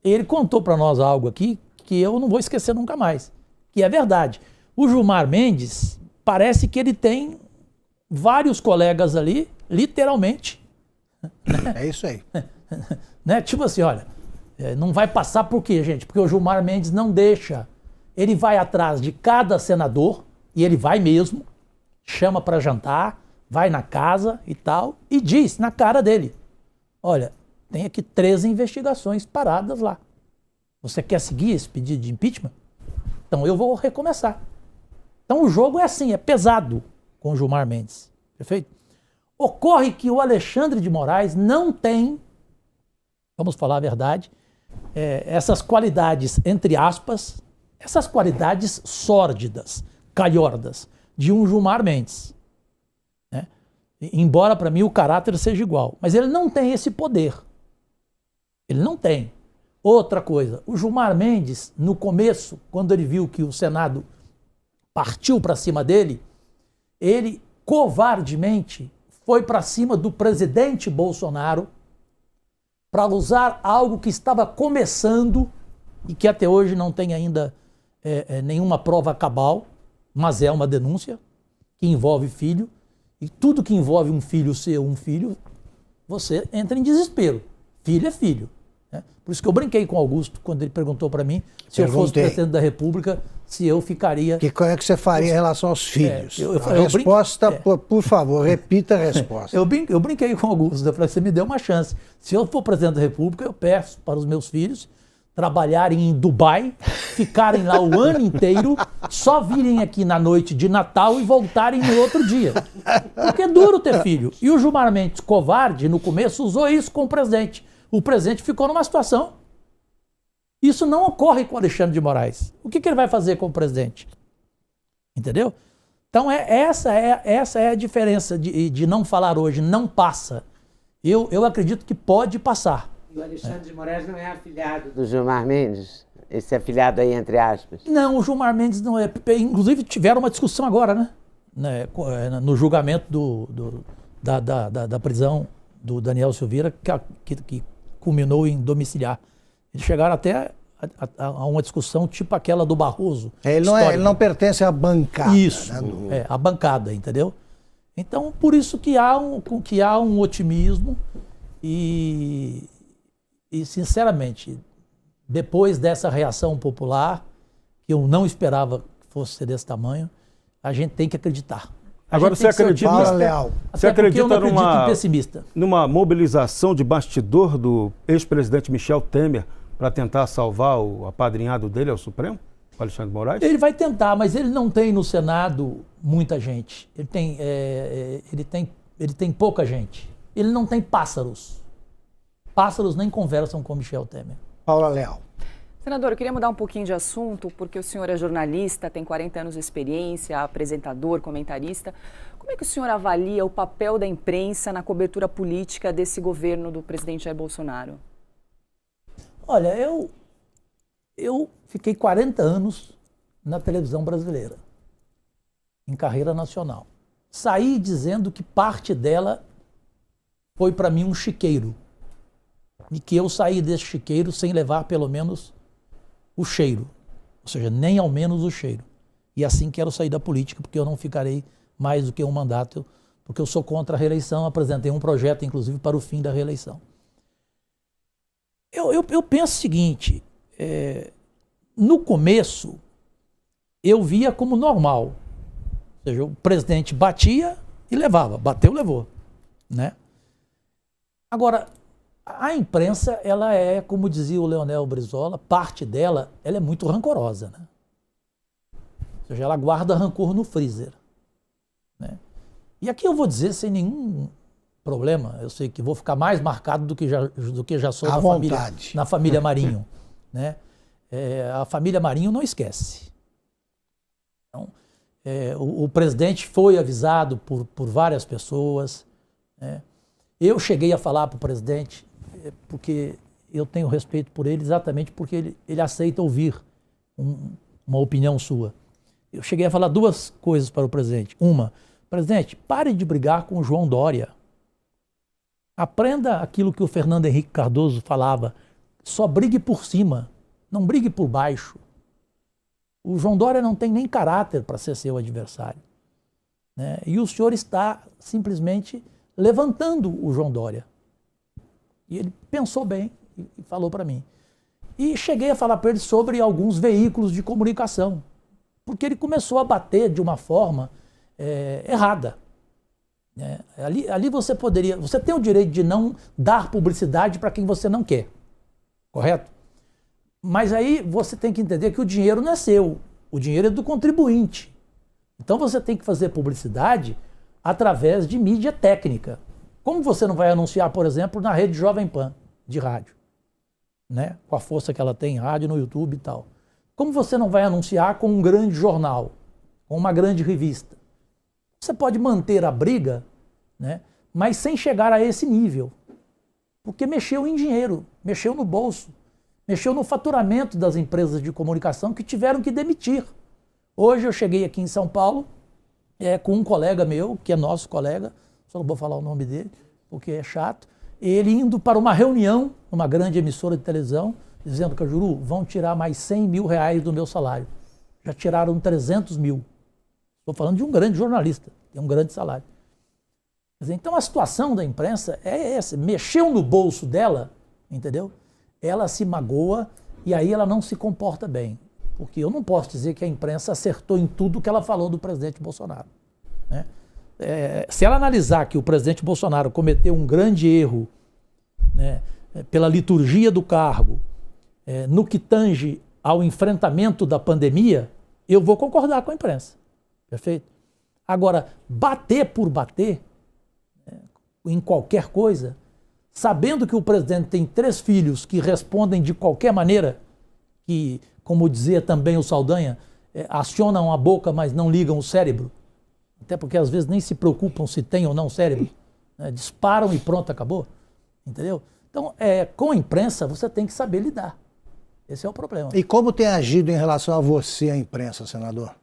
Ele contou para nós algo aqui que eu não vou esquecer nunca mais, que é verdade. O Gilmar Mendes, parece que ele tem vários colegas ali, literalmente. Né? É isso aí. Né? Tipo assim, olha, não vai passar por quê, gente? Porque o Gilmar Mendes não deixa. Ele vai atrás de cada senador, e ele vai mesmo, chama para jantar, vai na casa e tal, e diz na cara dele, olha, tem aqui 13 investigações paradas lá. Você quer seguir esse pedido de impeachment? Então eu vou recomeçar. Então o jogo é assim, é pesado com o Gilmar Mendes. Perfeito? Ocorre que o Alexandre de Moraes não tem, vamos falar a verdade, essas qualidades, entre aspas, essas qualidades sórdidas, calhordas, de um Gilmar Mendes. Né? Embora para mim o caráter seja igual. Mas ele não tem esse poder. Ele não tem. Outra coisa, o Gilmar Mendes, no começo, quando ele viu que o Senado partiu para cima dele, ele covardemente foi para cima do presidente Bolsonaro para usar algo que estava começando e que até hoje não tem ainda nenhuma prova cabal, mas é uma denúncia que envolve filho, e tudo que envolve um filho ser um filho, você entra em desespero. Filho é filho. Né? Por isso que eu brinquei com o Augusto quando ele perguntou para mim se eu fosse presidente da República, se eu ficaria... Qual é que você faria em relação aos filhos? A resposta, por favor, repita a resposta. Eu brinquei com o Augusto, eu falei, você me deu uma chance. Se eu for presidente da República, eu peço para os meus filhos trabalharem em Dubai, ficarem lá o ano inteiro, só virem aqui na noite de Natal e voltarem no outro dia. Porque é duro ter filho. E o Gilmar Mendes, covarde, no começo, usou isso com o presidente. O presidente ficou numa situação. Isso não ocorre com o Alexandre de Moraes. O que ele vai fazer com o presidente? Entendeu? Então essa é a diferença de não falar hoje, não passa. Eu acredito que pode passar. E o Alexandre de Moraes não é afilhado do Gilmar Mendes? Esse afilhado aí, entre aspas? Não, o Gilmar Mendes não é. Inclusive tiveram uma discussão agora, né? No julgamento da prisão do Daniel Silveira, que culminou em domiciliar. Eles chegaram até a uma discussão tipo aquela do Barroso. Ele não pertence à bancada. Isso, né? A bancada, entendeu? Então, por isso que há um otimismo e sinceramente, depois dessa reação popular, que eu não esperava que fosse ser desse tamanho, a gente tem que acreditar. Agora você acredita, você acredita numa mobilização de bastidor do ex-presidente Michel Temer para tentar salvar o apadrinhado dele ao Supremo, o Alexandre de Moraes? Ele vai tentar, mas ele não tem no Senado muita gente. Ele tem pouca gente. Ele não tem pássaros. Pássaros nem conversam com Michel Temer. Paula Leal. Senador, eu queria mudar um pouquinho de assunto, porque o senhor é jornalista, tem 40 anos de experiência, apresentador, comentarista. Como é que o senhor avalia o papel da imprensa na cobertura política desse governo do presidente Jair Bolsonaro? Olha, eu fiquei 40 anos na televisão brasileira, em carreira nacional. Saí dizendo que parte dela foi para mim um chiqueiro. E que eu saí desse chiqueiro sem levar pelo menos o cheiro. Ou seja, nem ao menos o cheiro. E assim quero sair da política, porque eu não ficarei mais do que um mandato, porque eu sou contra a reeleição, apresentei um projeto, inclusive, para o fim da reeleição. Eu penso o seguinte, no começo eu via como normal, ou seja, o presidente batia e levava, bateu, levou, né? Agora, a imprensa, ela é, como dizia o Leonel Brizola, parte dela, ela é muito rancorosa, né? Ou seja, ela guarda rancor no freezer, né? E aqui eu vou dizer sem nenhum problema, eu sei que vou ficar mais marcado do que já sou na família Marinho, né? A família Marinho não esquece. Então, o presidente foi avisado por várias pessoas, né? Eu cheguei a falar para o presidente, porque eu tenho respeito por ele exatamente porque ele aceita ouvir uma opinião sua. Eu cheguei a falar duas coisas para o presidente. Uma, presidente, pare de brigar com o João Dória. Aprenda aquilo que o Fernando Henrique Cardoso falava, só brigue por cima, não brigue por baixo. O João Dória não tem nem caráter para ser seu adversário, né? E o senhor está simplesmente levantando o João Dória. E ele pensou bem e falou para mim. E cheguei a falar para ele sobre alguns veículos de comunicação, porque ele começou a bater de uma forma errada. Ali você tem o direito de não dar publicidade para quem você não quer, correto? Mas aí você tem que entender que o dinheiro não é seu, o dinheiro é do contribuinte. Então você tem que fazer publicidade através de mídia técnica. Como você não vai anunciar, por exemplo, na rede Jovem Pan de rádio, né? Com a força que ela tem em rádio, no YouTube e tal. Como você não vai anunciar com um grande jornal, com uma grande revista? Você pode manter a briga, né? Mas sem chegar a esse nível. Porque mexeu em dinheiro, mexeu no bolso, mexeu no faturamento das empresas de comunicação que tiveram que demitir. Hoje eu cheguei aqui em São Paulo com um colega meu, que é nosso colega, só não vou falar o nome dele, porque é chato, ele indo para uma reunião, numa grande emissora de televisão, dizendo, Cajuru, vão tirar mais 100 mil reais do meu salário. Já tiraram 300 mil. Estou falando de um grande jornalista, tem um grande salário. Quer dizer, então a situação da imprensa é essa, mexeu no bolso dela, entendeu? Ela se magoa e aí ela não se comporta bem. Porque eu não posso dizer que a imprensa acertou em tudo que ela falou do presidente Bolsonaro, né? Se ela analisar que o presidente Bolsonaro cometeu um grande erro, né, pela liturgia do cargo, no que tange ao enfrentamento da pandemia, eu vou concordar com a imprensa. Perfeito? Agora, bater por bater, em qualquer coisa, sabendo que o presidente tem 3 filhos que respondem de qualquer maneira, que, como dizia também o Saldanha, acionam a boca, mas não ligam o cérebro, até porque às vezes nem se preocupam se tem ou não cérebro, né? Disparam e pronto, acabou. Entendeu? Então, com a imprensa, você tem que saber lidar. Esse é o problema. E como tem agido em relação a você, a imprensa, senador?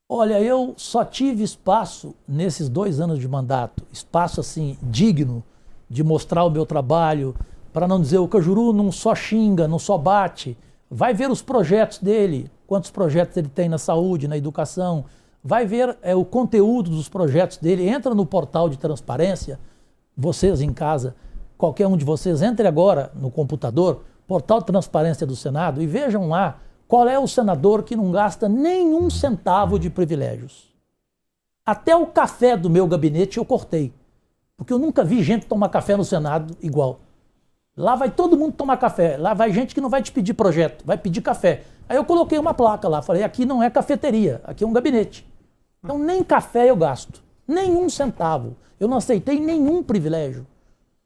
Olha, eu só tive espaço nesses 2 anos de mandato, espaço assim, digno de mostrar o meu trabalho, para não dizer o Cajuru não só xinga, não só bate, vai ver os projetos dele, quantos projetos ele tem na saúde, na educação, vai ver o conteúdo dos projetos dele, entra no portal de transparência, vocês em casa, qualquer um de vocês, entre agora no computador, portal de transparência do Senado, e vejam lá qual é o senador que não gasta nenhum centavo de privilégios. Até o café do meu gabinete eu cortei, porque eu nunca vi gente tomar café no Senado igual. Lá vai todo mundo tomar café, lá vai gente que não vai te pedir projeto, vai pedir café. Aí eu coloquei uma placa lá, falei, aqui não é cafeteria, aqui é um gabinete. Então nem café eu gasto, nenhum centavo. Eu não aceitei nenhum privilégio.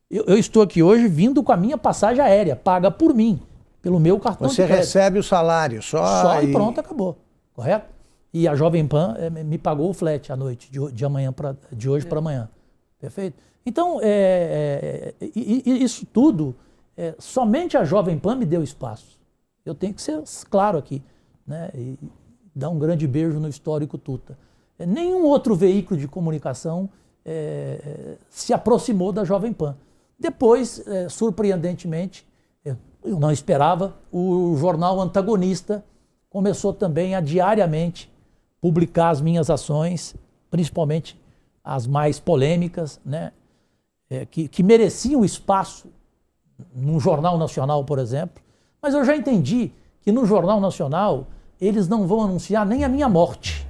Eu estou aqui hoje vindo com a minha passagem aérea, paga por mim, pelo meu cartão de crédito. Você recebe o salário só e pronto, acabou, correto? E a Jovem Pan me pagou o flat à noite, de hoje para amanhã, perfeito? Então, isso tudo, somente a Jovem Pan me deu espaço. Eu tenho que ser claro aqui, né? E dar um grande beijo no histórico Tuta. Nenhum outro veículo de comunicação se aproximou da Jovem Pan. Depois, surpreendentemente, eu não esperava, o jornal Antagonista começou também a diariamente publicar as minhas ações, principalmente as mais polêmicas, né, que mereciam espaço num jornal nacional, por exemplo. Mas eu já entendi que no Jornal Nacional eles não vão anunciar nem a minha morte.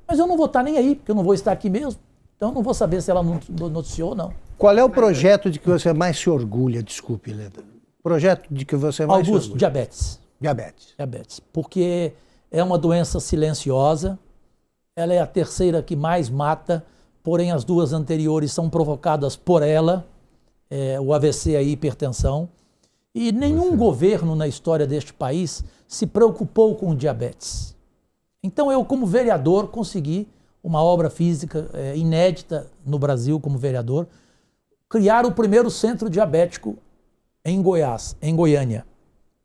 Mas eu não vou estar nem aí, porque eu não vou estar aqui mesmo. Então eu não vou saber se ela noticiou ou não. Qual é o projeto de que você mais se orgulha? Desculpe, Leda. Projeto de que você mais Augusto, se orgulha? diabetes. Diabetes. Porque é uma doença silenciosa, ela é a terceira que mais mata, porém as duas anteriores são provocadas por ela, o AVC e a hipertensão. E nenhum governo na história deste país se preocupou com o diabetes. Então eu, como vereador, consegui uma obra física inédita no Brasil como vereador, criar o primeiro centro diabético em Goiás, em Goiânia.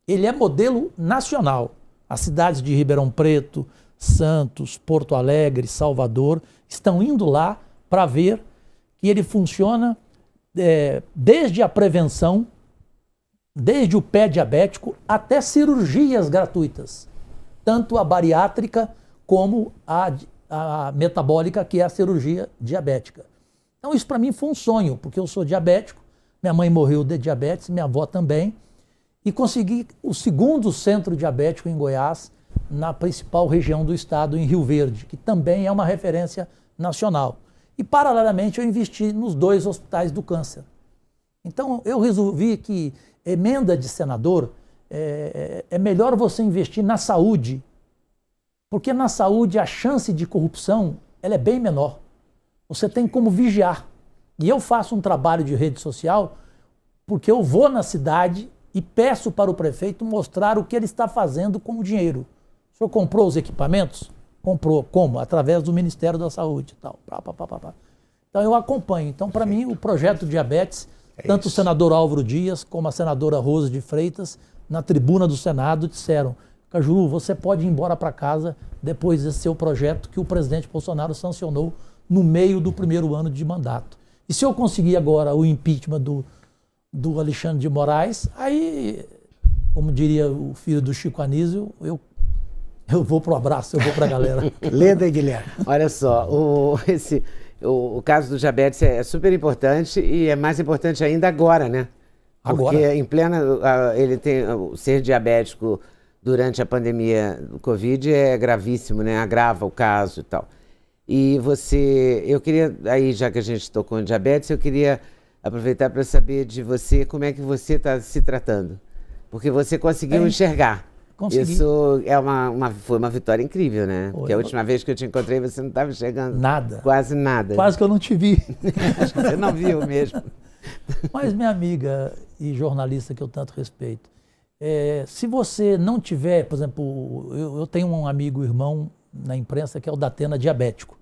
Ele é modelo nacional. As cidades de Ribeirão Preto, Santos, Porto Alegre, Salvador estão indo lá para ver que ele funciona desde a prevenção, desde o pé diabético até cirurgias gratuitas, tanto a bariátrica como a metabólica, que é a cirurgia diabética. Então isso para mim foi um sonho, porque eu sou diabético, minha mãe morreu de diabetes, minha avó também, e consegui o segundo centro diabético em Goiás, na principal região do estado, em Rio Verde, que também é uma referência nacional. E paralelamente eu investi nos 2 hospitais do câncer. Então eu resolvi que emenda de senador é melhor você investir na saúde, porque na saúde a chance de corrupção ela é bem menor. Você tem como vigiar. E eu faço um trabalho de rede social porque eu vou na cidade e peço para o prefeito mostrar o que ele está fazendo com o dinheiro. O senhor comprou os equipamentos? Comprou. Como? Através do Ministério da Saúde. Tal. Então eu acompanho. Então para mim o projeto Diabetes, tanto o senador Álvaro Dias como a senadora Rosa de Freitas, na tribuna do Senado, disseram: Cajuru, você pode ir embora para casa depois desse seu projeto que o presidente Bolsonaro sancionou no meio do primeiro ano de mandato. E se eu conseguir agora o impeachment do Alexandre de Moraes, aí, como diria o filho do Chico Anísio, eu vou pro abraço, eu vou pra galera. Leda e Guilherme. Olha só, o caso do diabetes é super importante e é mais importante ainda agora, né? Porque em plena, ser diabético durante a pandemia do Covid é gravíssimo, né? Agrava o caso e tal. E eu queria, aí já que a gente tocou em diabetes, eu queria aproveitar para saber de você como é que você está se tratando. Porque você conseguiu enxergar. Consegui. Isso foi uma vitória incrível, né? Porque a última vez que eu te encontrei você não estava enxergando nada. Quase nada. Quase que eu não te vi. Acho que você não viu mesmo. Mas minha amiga e jornalista que eu tanto respeito, se você não tiver, por exemplo, eu tenho um amigo, irmão na imprensa que é o Datena diabético.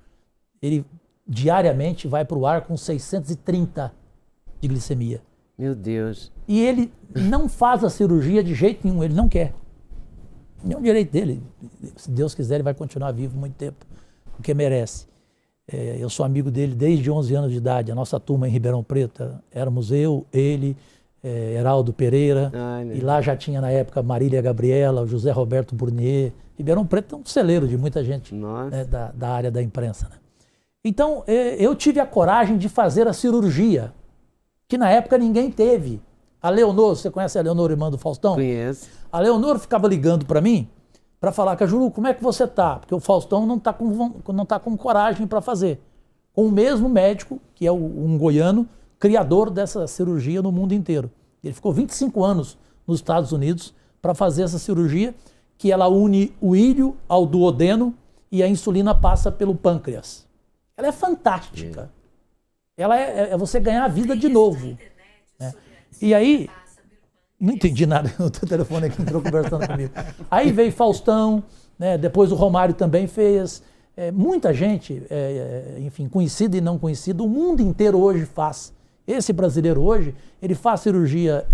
Ele diariamente vai para o ar com 630 de glicemia. Meu Deus. E ele não faz a cirurgia de jeito nenhum, ele não quer. É um direito dele. Se Deus quiser, ele vai continuar vivo muito tempo, porque merece. Eu sou amigo dele desde 11 anos de idade. A nossa turma em Ribeirão Preto, éramos eu, ele, Heraldo Pereira, e lá já tinha na época Marília Gabriela, o José Roberto Burnier. Ribeirão Preto é um celeiro de muita gente da área da imprensa, né? Então, eu tive a coragem de fazer a cirurgia, que na época ninguém teve. A Leonor, você conhece a Leonor, irmã do Faustão? Conheço. A Leonor ficava ligando para mim, para falar: Cajuru, como é que você tá? Porque o Faustão não tá com coragem para fazer. Com o mesmo médico, que é um goiano, criador dessa cirurgia no mundo inteiro. Ele ficou 25 anos nos Estados Unidos para fazer essa cirurgia, que ela une o ilho ao duodeno e a insulina passa pelo pâncreas. Ela é fantástica. Ela é você ganhar a vida de novo. Né? E aí, não entendi nada, o telefone aqui entrou conversando comigo. Aí veio Faustão, né? Depois o Romário também fez. Muita gente, enfim, conhecida e não conhecida, o mundo inteiro hoje faz. Esse brasileiro hoje, ele faz cirurgia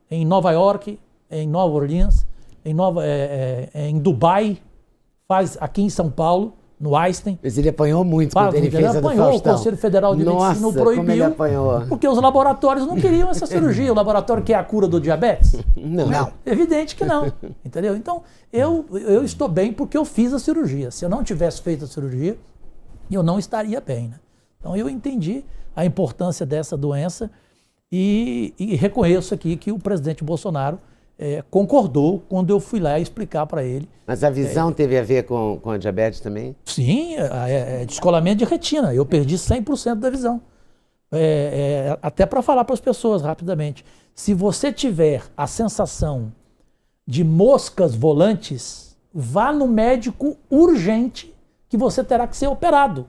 em Nova York, em Nova Orleans, em Dubai, faz aqui em São Paulo, no Einstein. Mas ele apanhou muito quando ele fez a do Faustão. O Conselho Federal de Medicina o proibiu, como ele apanhou. Porque os laboratórios não queriam essa cirurgia. O laboratório quer a cura do diabetes? Não. Evidente que não. Entendeu? Então, eu estou bem porque eu fiz a cirurgia. Se eu não tivesse feito a cirurgia, eu não estaria bem, né? Então, eu entendi a importância dessa doença E reconheço aqui que o presidente Bolsonaro concordou quando eu fui lá explicar para ele. Mas a visão teve a ver com a diabetes também? Sim, descolamento de retina. Eu perdi 100% da visão. Até para falar para as pessoas rapidamente. Se você tiver a sensação de moscas volantes, vá no médico urgente que você terá que ser operado.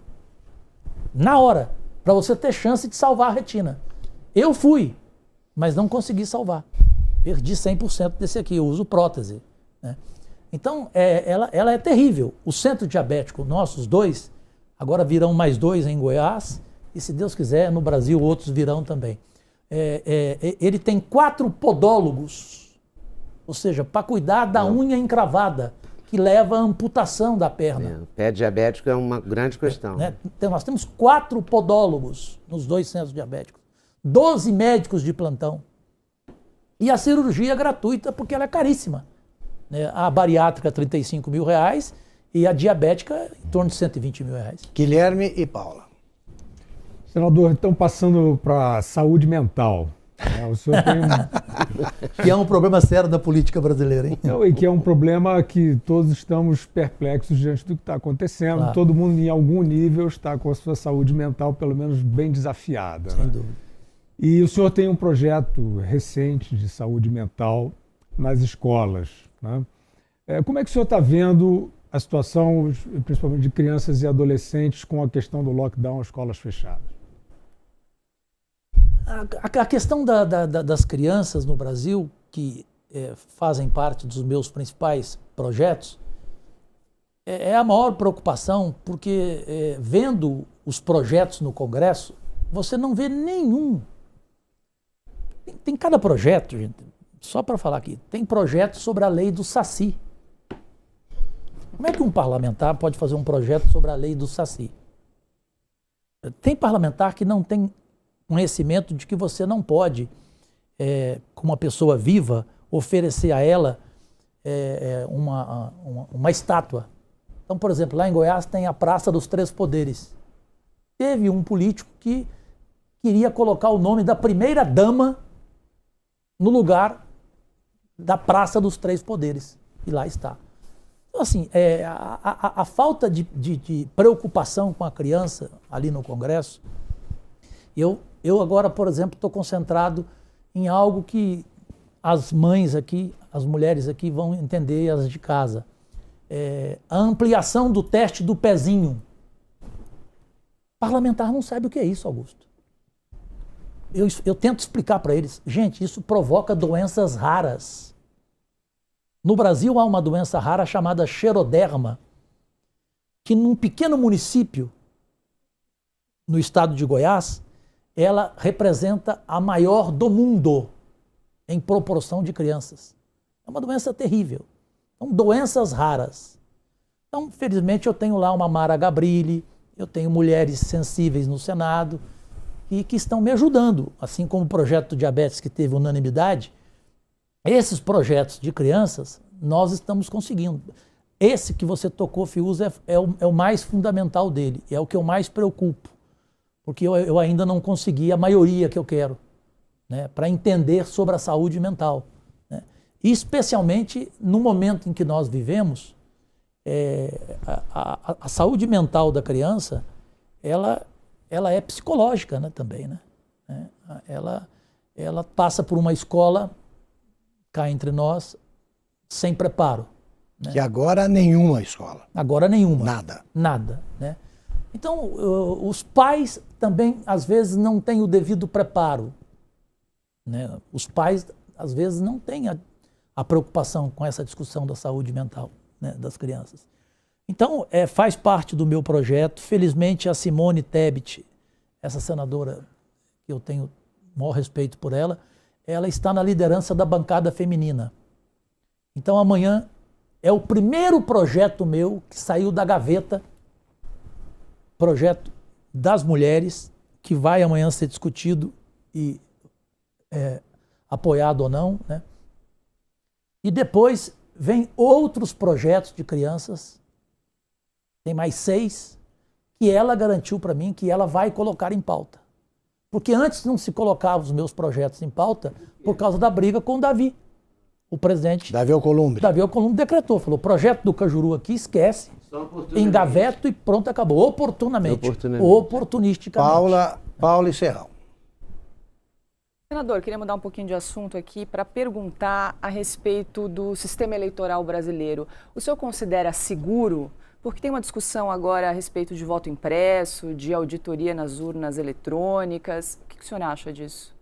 Na hora, para você ter chance de salvar a retina. Eu fui, mas não consegui salvar. Perdi 100% desse aqui, eu uso prótese. Né? Então, ela é terrível. O centro diabético, nossos dois, agora virão mais 2 em Goiás, e se Deus quiser, no Brasil outros virão também. Ele tem 4 podólogos, ou seja, para cuidar da unha encravada, que leva à amputação da perna. O pé diabético é uma grande questão. Então, nós temos 4 podólogos nos 2 centros diabéticos, 12 médicos de plantão. E a cirurgia é gratuita porque ela é caríssima. A bariátrica, R$35 mil, e a diabética, em torno de R$120 mil. Guilherme e Paula. Senador, então passando para a saúde mental. O senhor tem que é um problema sério da política brasileira, hein? E que é um problema que todos estamos perplexos diante do que está acontecendo. Claro. Todo mundo, em algum nível, está com a sua saúde mental, pelo menos, bem desafiada. Sem dúvida. E o senhor tem um projeto recente de saúde mental nas escolas. Né? Como é que o senhor está vendo a situação, principalmente de crianças e adolescentes, com a questão do lockdown, escolas fechadas? A questão das crianças no Brasil, que fazem parte dos meus principais projetos, é a maior preocupação, porque vendo os projetos no Congresso, você não vê nenhum. Tem cada projeto, gente, só para falar aqui, tem projeto sobre a lei do Saci. Como é que um parlamentar pode fazer um projeto sobre a lei do Saci? Tem parlamentar que não tem conhecimento de que você não pode, com uma pessoa viva, oferecer a ela uma estátua. Então, por exemplo, lá em Goiás tem a Praça dos Três Poderes. Teve um político que queria colocar o nome da primeira-dama no lugar da Praça dos Três Poderes. E lá está. Então, assim, a falta de preocupação com a criança ali no Congresso, eu agora, por exemplo, estou concentrado em algo que as mães aqui, as mulheres aqui vão entender, as de casa. A ampliação do teste do pezinho. Parlamentar não sabe o que é isso, Augusto. Eu tento explicar para eles. Gente, isso provoca doenças raras. No Brasil há uma doença rara chamada xeroderma, que num pequeno município, no estado de Goiás, ela representa a maior do mundo em proporção de crianças. É uma doença terrível. São doenças raras. Então, felizmente, eu tenho lá uma Mara Gabrilli, eu tenho mulheres sensíveis no Senado e que estão me ajudando, assim como o projeto do diabetes que teve unanimidade. Esses projetos de crianças, nós estamos conseguindo. Esse que você tocou, Fiuza, é o mais fundamental dele, é o que eu mais preocupo, porque eu ainda não consegui a maioria que eu quero, né, para entender sobre a saúde mental. Né? E especialmente no momento em que nós vivemos, a saúde mental da criança, ela é psicológica, né, também. Né? Ela passa por uma escola, cá entre nós, sem preparo. Né? Que agora nenhuma escola. Agora nenhuma. Nada. Nada. Né? Então, os pais também, às vezes, não têm o devido preparo. Né? Os pais, às vezes, não têm a preocupação com essa discussão da saúde mental, né, das crianças. Então, faz parte do meu projeto. Felizmente, a Simone Tebet, essa senadora que eu tenho o maior respeito por ela está na liderança da bancada feminina. Então, amanhã é o primeiro projeto meu que saiu da gaveta, projeto das mulheres, que vai amanhã ser discutido e apoiado ou não. Né? E depois vem outros projetos de crianças, tem mais 6, que ela garantiu para mim que ela vai colocar em pauta. Porque antes não se colocava os meus projetos em pauta por causa da briga com o Davi. O presidente Davi Alcolumbre decretou, falou, projeto do Cajuru aqui, esquece, engaveto e pronto, acabou. Oportunisticamente. Paula e Serrão. Senador, queria mudar um pouquinho de assunto aqui para perguntar a respeito do sistema eleitoral brasileiro. O senhor considera seguro? Porque tem uma discussão agora a respeito de voto impresso, de auditoria nas urnas eletrônicas. O que o senhor acha disso?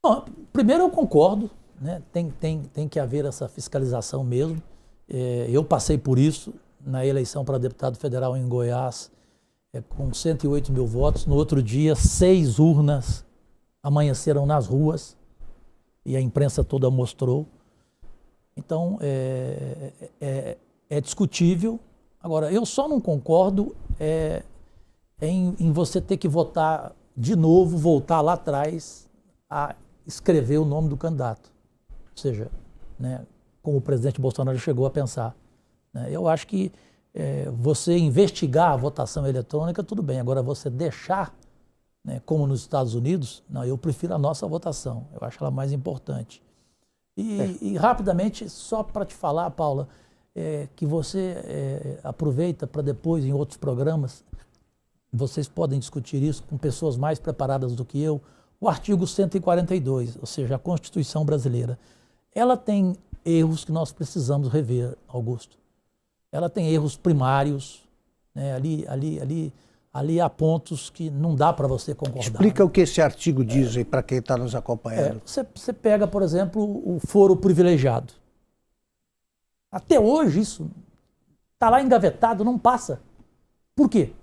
Bom, primeiro eu concordo, né? Tem que haver essa fiscalização mesmo. Eu passei por isso na eleição para deputado federal em Goiás, com 108 mil votos. No outro dia, 6 urnas amanheceram nas ruas e a imprensa toda mostrou. Então, é discutível. Agora, eu só não concordo em você ter que votar de novo, voltar lá atrás a escrever o nome do candidato. Ou seja, né, como o presidente Bolsonaro chegou a pensar. Né? Eu acho que você investigar a votação eletrônica, tudo bem. Agora, você deixar, né, como nos Estados Unidos, não, eu prefiro a nossa votação. Eu acho ela mais importante. E rapidamente, só para te falar, Paula, que você aproveita para depois, em outros programas, vocês podem discutir isso com pessoas mais preparadas do que eu, o artigo 142, ou seja, a Constituição brasileira. Ela tem erros que nós precisamos rever, Augusto. Ela tem erros primários, né? Ali há pontos que não dá para você concordar. Explica o que esse artigo diz aí para quem está nos acompanhando. Você pega, por exemplo, o foro privilegiado. Até hoje isso está lá engavetado, não passa. Por quê?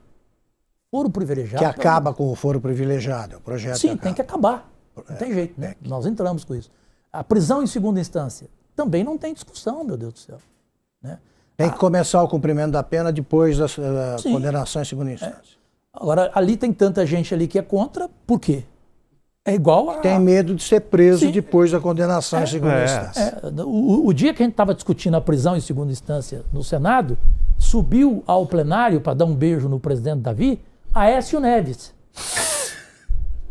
Foro privilegiado... Que acaba com o foro privilegiado, o projeto. Sim, tem que acabar. Não tem jeito, né? Nós entramos com isso. A prisão em segunda instância também não tem discussão, meu Deus do céu. Né? Tem que começar o cumprimento da pena depois da condenação em segunda instância. Agora, ali tem tanta gente ali que é contra, por quê? É igual a... Tem medo de ser preso depois da condenação em segunda instância. O dia que a gente estava discutindo a prisão em segunda instância no Senado, subiu ao plenário para dar um beijo no presidente Davi, Aécio Neves.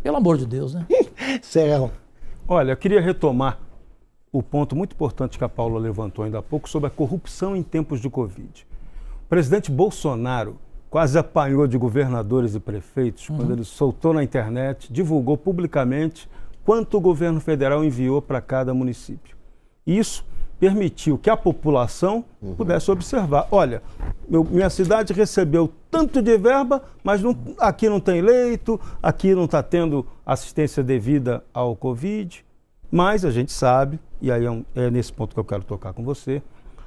Pelo amor de Deus, né? Serrão. Olha, eu queria retomar o ponto muito importante que a Paula levantou ainda há pouco sobre a corrupção em tempos de Covid. O presidente Bolsonaro quase apanhou de governadores e prefeitos quando ele soltou na internet, divulgou publicamente quanto o governo federal enviou para cada município. Isso permitiu que a população pudesse observar. Olha, minha cidade recebeu tanto de verba, mas aqui não tem leito, aqui não está tendo assistência devida ao Covid. Mas a gente sabe, e aí é nesse ponto que eu quero tocar com você,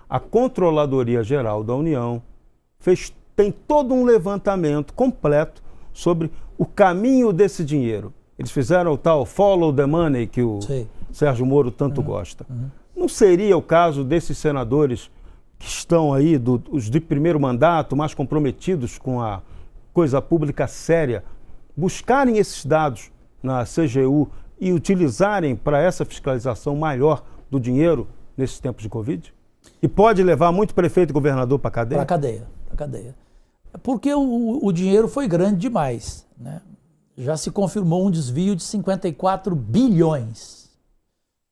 a Controladoria Geral da União tem todo um levantamento completo sobre o caminho desse dinheiro. Eles fizeram o tal follow the money que o Sérgio Moro tanto gosta. Não seria o caso desses senadores que estão aí, os de primeiro mandato, mais comprometidos com a coisa pública séria, buscarem esses dados na CGU e utilizarem para essa fiscalização maior do dinheiro nesses tempos de Covid? E pode levar muito prefeito e governador para a cadeia? Para a cadeia. Porque o dinheiro foi grande demais, né? Já se confirmou um desvio de 54 bilhões.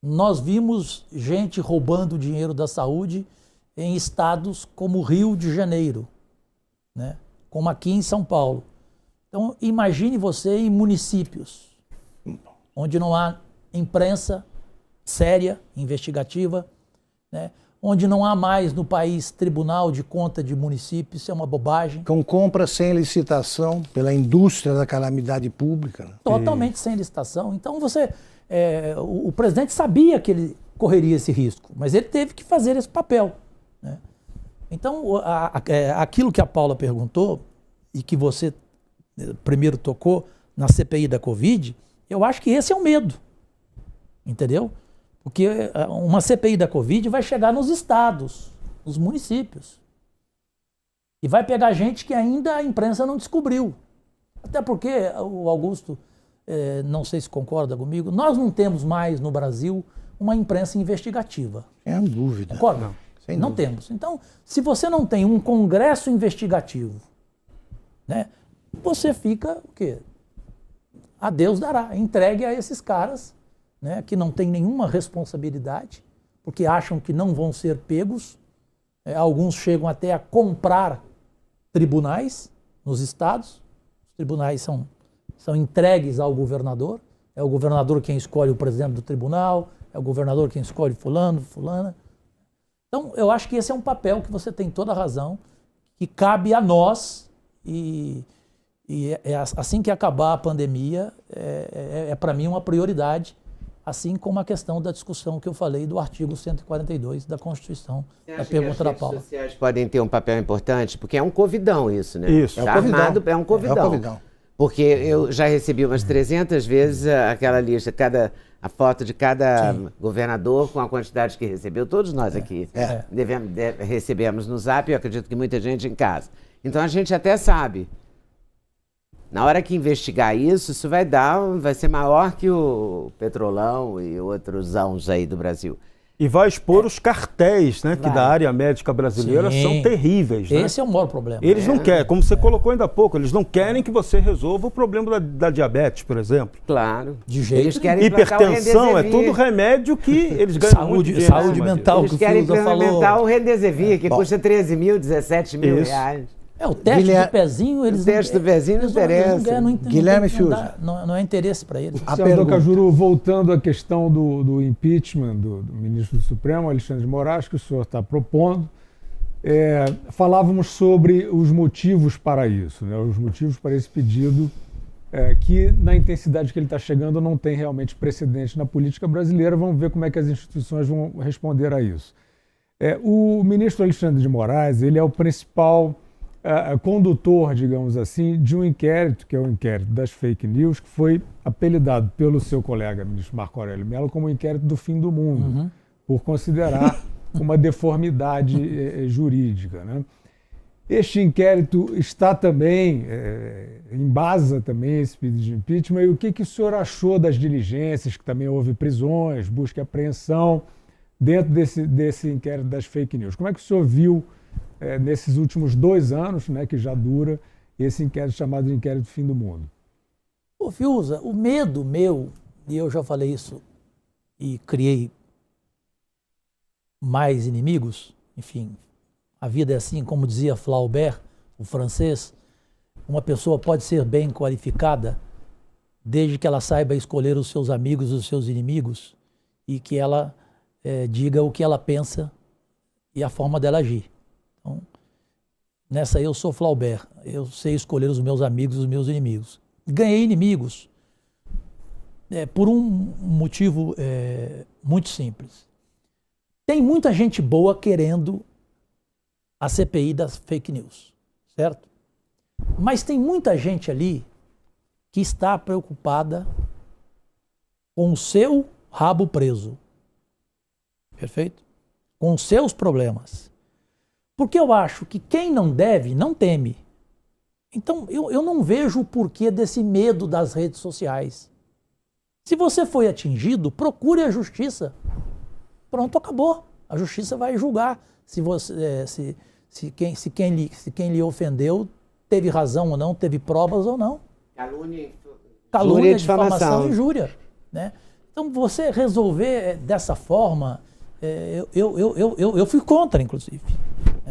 Nós vimos gente roubando o dinheiro da saúde em estados como Rio de Janeiro, né? Como aqui em São Paulo. Então, imagine você em municípios onde não há imprensa séria, investigativa, né? Onde não há mais no país tribunal de conta de município, isso é uma bobagem. Com compra sem licitação pela indústria da calamidade pública. Né? Totalmente sem licitação. Então o presidente sabia que ele correria esse risco, mas ele teve que fazer esse papel. Né? Então aquilo que a Paula perguntou e que você primeiro tocou na CPI da Covid, eu acho que esse é o medo. Entendeu? Porque uma CPI da Covid vai chegar nos estados, nos municípios. E vai pegar gente que ainda a imprensa não descobriu. Até porque, o Augusto, não sei se concorda comigo, nós não temos mais no Brasil uma imprensa investigativa. Sem dúvida. Concorda? Não temos. Então, se você não tem um congresso investigativo, né, você fica o quê? a Deus dará. Entregue a esses caras, né, que não têm nenhuma responsabilidade, porque acham que não vão ser pegos. Alguns chegam até a comprar tribunais nos estados. Os tribunais são entregues ao governador. É o governador quem escolhe o presidente do tribunal, é o governador quem escolhe fulano, fulana. Então, eu acho que esse é um papel que você tem toda a razão, que cabe a nós, e assim que acabar a pandemia, para mim uma prioridade, assim como a questão da discussão que eu falei do artigo 142 da Constituição. Da pergunta da Paula. As redes sociais podem ter um papel importante, porque é um covidão isso, né? Isso. Tá armado, é um covidão. Porque eu já recebi umas 300 vezes aquela lista, a foto de cada governador com a quantidade que recebeu. Todos nós aqui recebemos no Zap, eu acredito que muita gente em casa. Então a gente até sabe. Na hora que investigar isso vai ser maior que o Petrolão e outros ãos aí do Brasil. E vai expor os cartéis, né, que da área médica brasileira são terríveis. Né? Esse é o maior problema. Eles não querem, como você colocou ainda há pouco, eles não querem que você resolva o problema da diabetes, por exemplo. Claro. De jeito eles querem hipertensão é tudo remédio que eles ganham muito dinheiro. Saúde mental, eles querem implementar o Remdesivir, que custa 13 mil, 17 mil reais. O teste do pezinho, eles o teste do pezinho não interessa. Guilherme Fiuza. Não é interesse para eles. Senador Cajuru, voltando à questão do impeachment do ministro do Supremo, Alexandre de Moraes, que o senhor está propondo, falávamos sobre os motivos para isso, né? Os motivos para esse pedido, que na intensidade que ele está chegando não tem realmente precedente na política brasileira. Vamos ver como é que as instituições vão responder a isso. O ministro Alexandre de Moraes, ele é o principal condutor, digamos assim, de um inquérito, que é o inquérito das fake news, que foi apelidado pelo seu colega, ministro Marco Aurélio Mello, como o inquérito do fim do mundo, por considerar uma deformidade jurídica, né? Este inquérito está também, embasa também esse pedido de impeachment. E o que o senhor achou das diligências, que também houve prisões, busca e apreensão, dentro desse inquérito das fake news? Como é que o senhor viu nesses últimos 2 anos, né, que já dura, esse inquérito chamado de inquérito do fim do mundo? Ô, Fiuza, o medo meu, e eu já falei isso e criei mais inimigos, enfim, a vida é assim, como dizia Flaubert, o francês, uma pessoa pode ser bem qualificada desde que ela saiba escolher os seus amigos e os seus inimigos e que ela diga o que ela pensa e a forma dela agir. Então, nessa eu sou Flaubert, eu sei escolher os meus amigos e os meus inimigos. Ganhei inimigos por um motivo muito simples. Tem muita gente boa querendo a CPI das fake news, certo? Mas tem muita gente ali que está preocupada com o seu rabo preso, perfeito? Com os seus problemas. Porque eu acho que quem não deve, não teme. Então, eu não vejo o porquê desse medo das redes sociais. Se você foi atingido, procure a justiça. Pronto, acabou. A justiça vai julgar se quem lhe ofendeu teve razão ou não, teve provas ou não. Calúnia, difamação e injúria. Né? Então, você resolver dessa forma, eu fui contra, inclusive.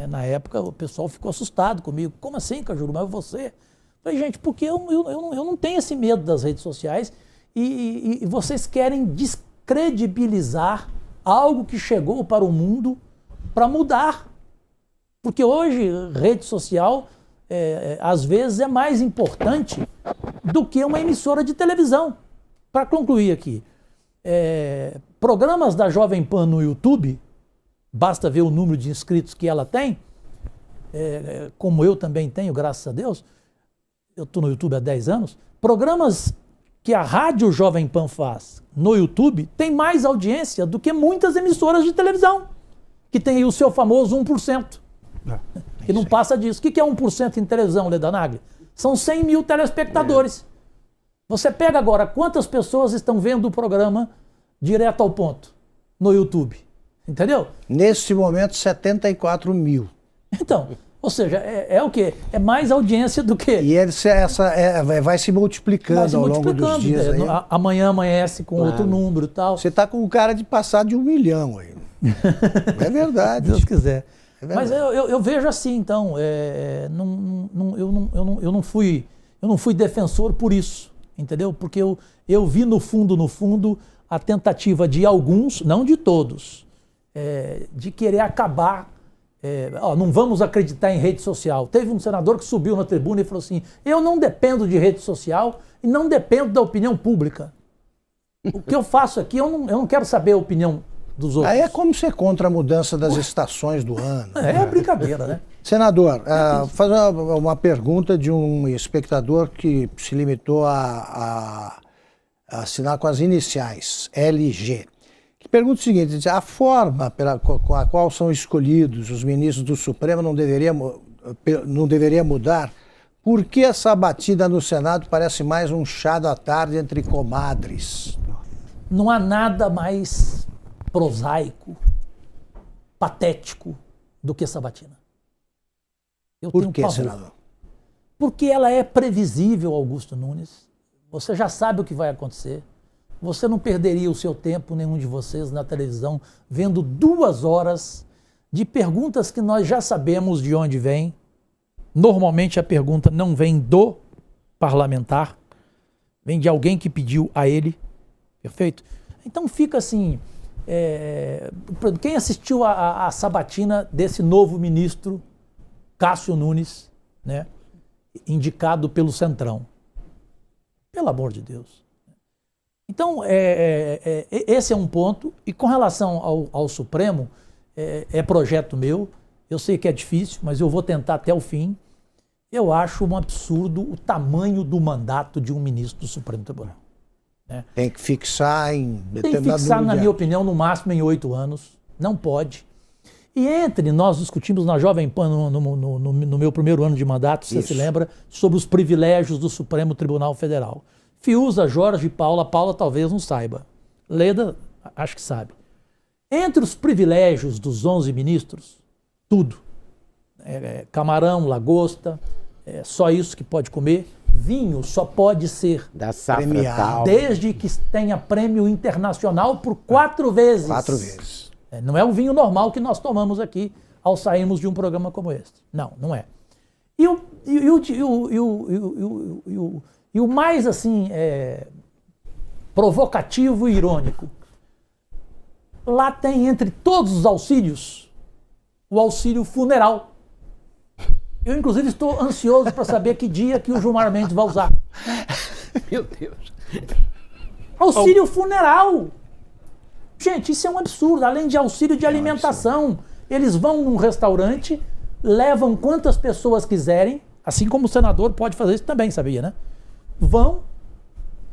Na época, o pessoal ficou assustado comigo. Como assim, Cajuru? Mas você? Falei, gente, porque eu não tenho esse medo das redes sociais e vocês querem descredibilizar algo que chegou para o mundo para mudar. Porque hoje, rede social, às vezes, é mais importante do que uma emissora de televisão. Para concluir aqui, programas da Jovem Pan no YouTube, basta ver o número de inscritos que ela tem, como eu também tenho, graças a Deus, eu estou no YouTube há 10 anos, programas que a Rádio Jovem Pan faz no YouTube tem mais audiência do que muitas emissoras de televisão, que tem aí o seu famoso 1%. Que não passa disso. O que é 1% em televisão, Leda Nagli? São 100 mil telespectadores. Você pega agora quantas pessoas estão vendo o programa direto ao ponto no YouTube. Entendeu? Neste momento, 74 mil. Então, Ou seja, é o quê? É mais audiência do que... E vai se multiplicando ao longo dos dias. Aí. Amanhã amanhece com outro número e tal. Você está com o cara de passar de 1 milhão aí. É verdade. Deus quiser. É verdade. Mas eu vejo assim, então, eu não fui defensor por isso, entendeu? Porque eu vi no fundo, a tentativa de alguns, não de todos, de querer acabar. Não vamos acreditar em rede social. Teve um senador que subiu na tribuna e falou assim: eu não dependo de rede social e não dependo da opinião pública. O que eu faço aqui, eu não quero saber a opinião dos outros. Aí é como ser contra a mudança das estações do ano. É brincadeira, né? Senador, fazer uma pergunta de um espectador que se limitou a assinar com as iniciais, LG. Que pergunta o seguinte: diz, a forma com a qual são escolhidos os ministros do Supremo não deveria mudar? Por que essa batida no Senado parece mais um chá da tarde entre comadres? Não há nada mais prosaico, patético do que essa batina. Por que, senador? Porque ela é previsível, Augusto Nunes. Você já sabe o que vai acontecer. Você não perderia o seu tempo, nenhum de vocês, na televisão, vendo 2 horas de perguntas que nós já sabemos de onde vem. Normalmente a pergunta não vem do parlamentar, vem de alguém que pediu a ele. Perfeito? Então fica assim... quem assistiu a sabatina desse novo ministro, Cássio Nunes, né, indicado pelo Centrão? Pelo amor de Deus. Então, esse é um ponto. E com relação ao Supremo, é projeto meu. Eu sei que é difícil, mas eu vou tentar até o fim. Eu acho um absurdo o tamanho do mandato de um ministro do Supremo Tribunal. Né? Tem que fixar em determinado Tem que fixar, na minha opinião, no máximo em 8 anos. Não pode. E nós discutimos na Jovem Pan, no meu primeiro ano de mandato, você se lembra, sobre os privilégios do Supremo Tribunal Federal. Fiuza, Jorge e Paula talvez não saiba. Leda, acho que sabe. Entre os privilégios dos 11 ministros, tudo. Camarão, lagosta, só isso que pode comer. Vinho só pode ser da safra tal, desde que tenha prêmio internacional por 4 vezes. 4 vezes. Não é o vinho normal que nós tomamos aqui ao sairmos de um programa como este. Não é. E o mais assim provocativo e irônico, lá tem entre todos os auxílios o auxílio funeral. Eu inclusive estou ansioso para saber que dia que o Gilmar Mendes vai usar. Meu Deus. Auxílio funeral. Gente, isso é um absurdo. Além de auxílio de alimentação, eles vão num restaurante, levam quantas pessoas quiserem, assim como o senador pode fazer isso também, sabia, né? Vão,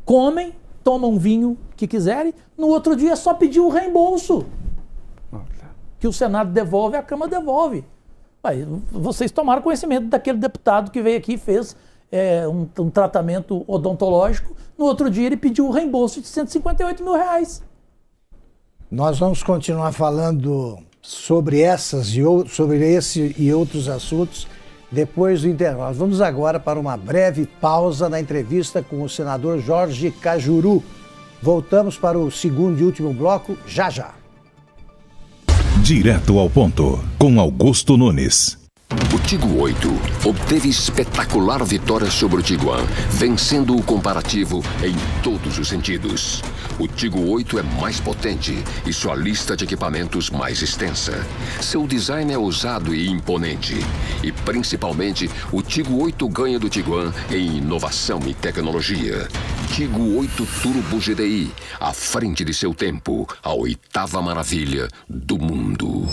comem, tomam vinho que quiserem, no outro dia é só pedir o reembolso. Que o Senado devolve, a Câmara devolve. Aí, vocês tomaram conhecimento daquele deputado que veio aqui e fez um tratamento odontológico, no outro dia ele pediu o reembolso de R$158 mil. Nós vamos continuar falando sobre sobre esse e outros assuntos depois do intervalo. Vamos agora para uma breve pausa na entrevista com o senador Jorge Cajuru. Voltamos para o segundo e último bloco já já. Direto ao ponto, com Augusto Nunes. O Tiggo 8 obteve espetacular vitória sobre o Tiguan, vencendo o comparativo em todos os sentidos. O Tiggo 8 é mais potente e sua lista de equipamentos mais extensa. Seu design é ousado e imponente. E, principalmente, o Tiggo 8 ganha do Tiguan em inovação e tecnologia. Tiggo 8 Turbo GDI, à frente de seu tempo, a 8ª maravilha do mundo.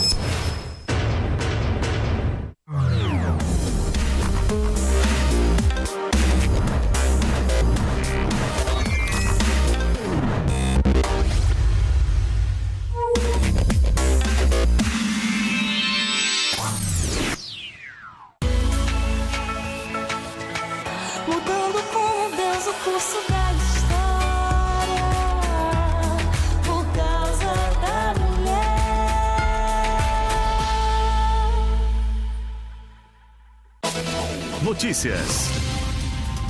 Notícias.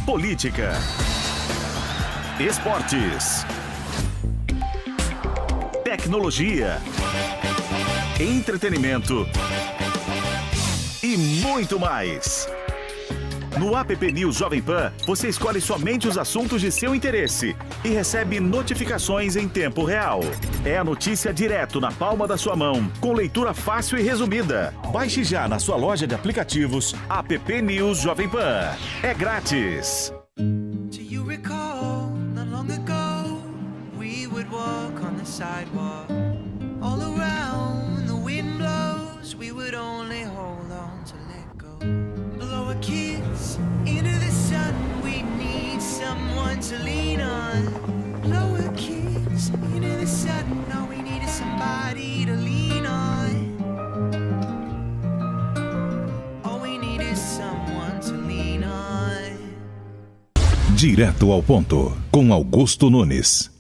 Política. Esportes. Tecnologia. Entretenimento. E muito mais. No app News Jovem Pan, você escolhe somente os assuntos de seu interesse e recebe notificações em tempo real. É a notícia direto na palma da sua mão, com leitura fácil e resumida. Baixe já na sua loja de aplicativos app News Jovem Pan. É grátis. Do you recall, not long ago, we would walk on the sidewalk. All around the wind blows, we would only hold on to let go. Blow a kiss into the sun, we need someone to lean on. Blow a kiss into the sun, all we need is somebody to lean on. All we need is someone to lean on. Direto ao ponto, com Augusto Nunes.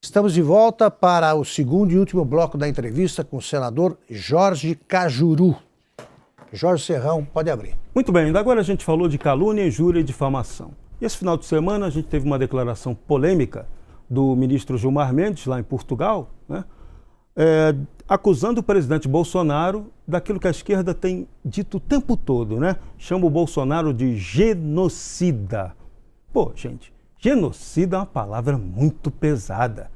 Estamos de volta para o segundo e último bloco da entrevista com o senador Jorge Cajuru. Jorge Serrão, pode abrir. Muito bem, ainda agora a gente falou de calúnia, injúria e difamação. E esse final de semana a gente teve uma declaração polêmica do ministro Gilmar Mendes, lá em Portugal, né, acusando o presidente Bolsonaro daquilo que a esquerda tem dito o tempo todo, né? Chama o Bolsonaro de genocida. Pô, gente, genocida é uma palavra muito pesada.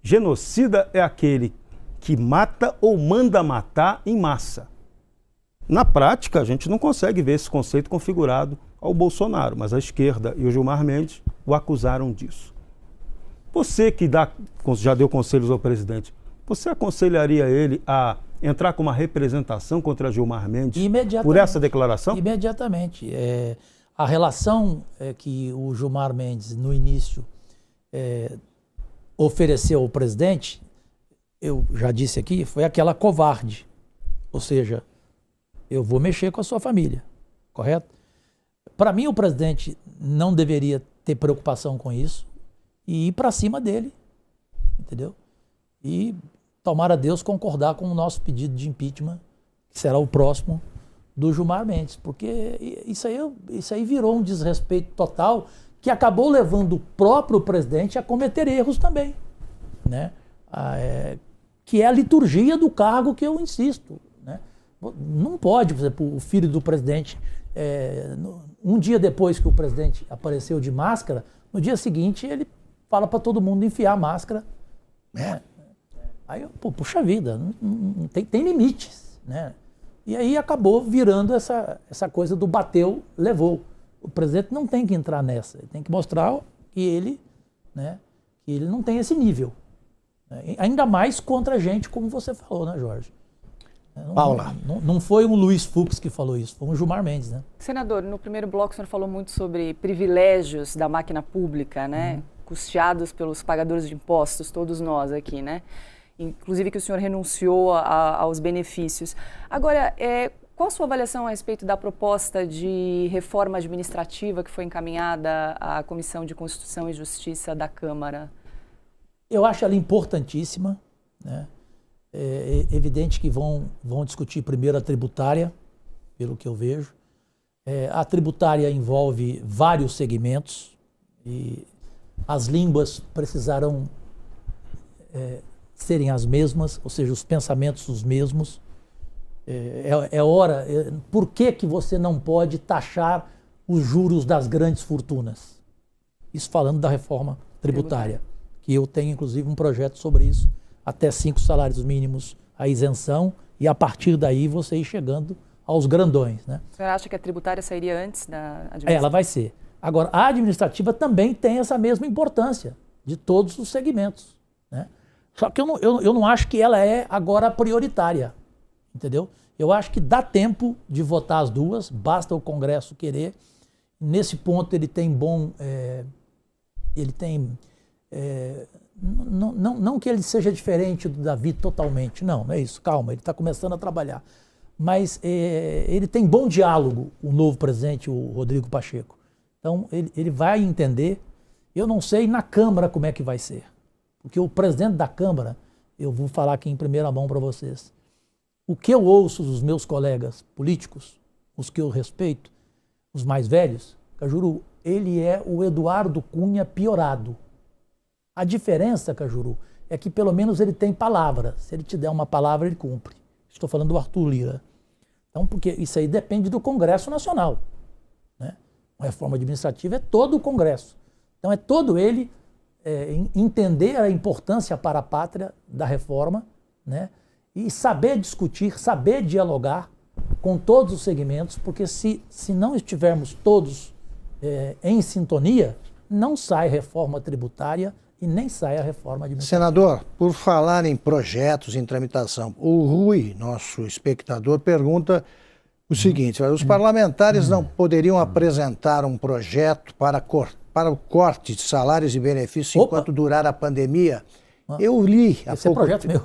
Genocida é aquele que mata ou manda matar em massa. Na prática, a gente não consegue ver esse conceito configurado ao Bolsonaro, mas a esquerda e o Gilmar Mendes o acusaram disso. Você que já deu conselhos ao presidente, você aconselharia ele a entrar com uma representação contra Gilmar Mendes por essa declaração? Imediatamente. A relação que o Gilmar Mendes, no início, ofereceu ao presidente, eu já disse aqui, foi aquela covarde. Ou seja, eu vou mexer com a sua família, correto? Para mim, o presidente não deveria ter preocupação com isso e ir para cima dele, entendeu? E tomara Deus concordar com o nosso pedido de impeachment, que será o próximo do Gilmar Mendes, porque isso aí virou um desrespeito total que acabou levando o próprio presidente a cometer erros também, né? Que é a liturgia do cargo que eu insisto, né? Não pode, por exemplo, o filho do presidente, um dia depois que o presidente apareceu de máscara, no dia seguinte ele fala para todo mundo enfiar a máscara, né? Aí, puxa vida, não tem limites, né? E aí acabou virando essa coisa do bateu, levou. O presidente não tem que entrar nessa, ele tem que mostrar que ele, né, que ele não tem esse nível. Né? Ainda mais contra gente, como você falou, né, Jorge? Paula. Não foi um Luiz Fux que falou isso, foi um Gilmar Mendes, né? Senador, no primeiro bloco o senhor falou muito sobre privilégios da máquina pública, né? Custeados pelos pagadores de impostos, todos nós aqui, né? Inclusive que o senhor renunciou aos benefícios. Agora, qual a sua avaliação a respeito da proposta de reforma administrativa que foi encaminhada à Comissão de Constituição e Justiça da Câmara? Eu acho ela importantíssima, né? É evidente que vão discutir primeiro a tributária, pelo que eu vejo. A tributária envolve vários segmentos e as línguas precisarão serem as mesmas, ou seja, os pensamentos os mesmos. Por que você não pode taxar os juros das grandes fortunas? Isso falando da reforma tributária, que eu tenho inclusive um projeto sobre isso, até 5 salários mínimos a isenção e a partir daí você ir chegando aos grandões, né? O senhor acha que a tributária sairia antes da administrativa? Ela vai ser. Agora, a administrativa também tem essa mesma importância de todos os segmentos, né? Só que eu não acho que ela é agora prioritária, entendeu? Eu acho que dá tempo de votar as duas, basta o Congresso querer. Nesse ponto ele tem não que ele seja diferente do Davi totalmente, não é isso, calma, ele está começando a trabalhar. Mas ele tem bom diálogo, o novo presidente, o Rodrigo Pacheco. Então ele vai entender. Eu não sei na Câmara como é que vai ser. Porque o presidente da Câmara, eu vou falar aqui em primeira mão para vocês, o que eu ouço dos meus colegas políticos os que eu respeito, os mais velhos, Cajuru, ele é o Eduardo Cunha piorado. A diferença, Cajuru, é que pelo menos ele tem palavra. Se ele te der uma palavra, ele cumpre. Estou falando do Arthur Lira. Então, porque isso aí depende do Congresso Nacional, né? Uma reforma administrativa é todo o Congresso. Então é todo ele entender a importância para a pátria da reforma, né? E saber discutir, saber dialogar com todos os segmentos, porque se não estivermos todos em sintonia, não sai reforma tributária e nem sai a reforma administrativa. Senador, por falar em projetos em tramitação, o Rui, nosso espectador, pergunta o seguinte: os parlamentares não poderiam apresentar um projeto para o corte de salários e benefícios enquanto durar a pandemia? Eu li há pouco projeto meu.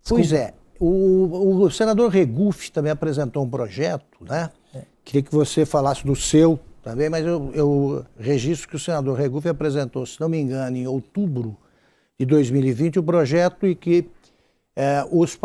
Pois é. O senador Regufe também apresentou um projeto, né? Queria que você falasse do seu também, mas eu registro que o senador Regufe apresentou, se não me engano, em outubro de 2020, o projeto e que os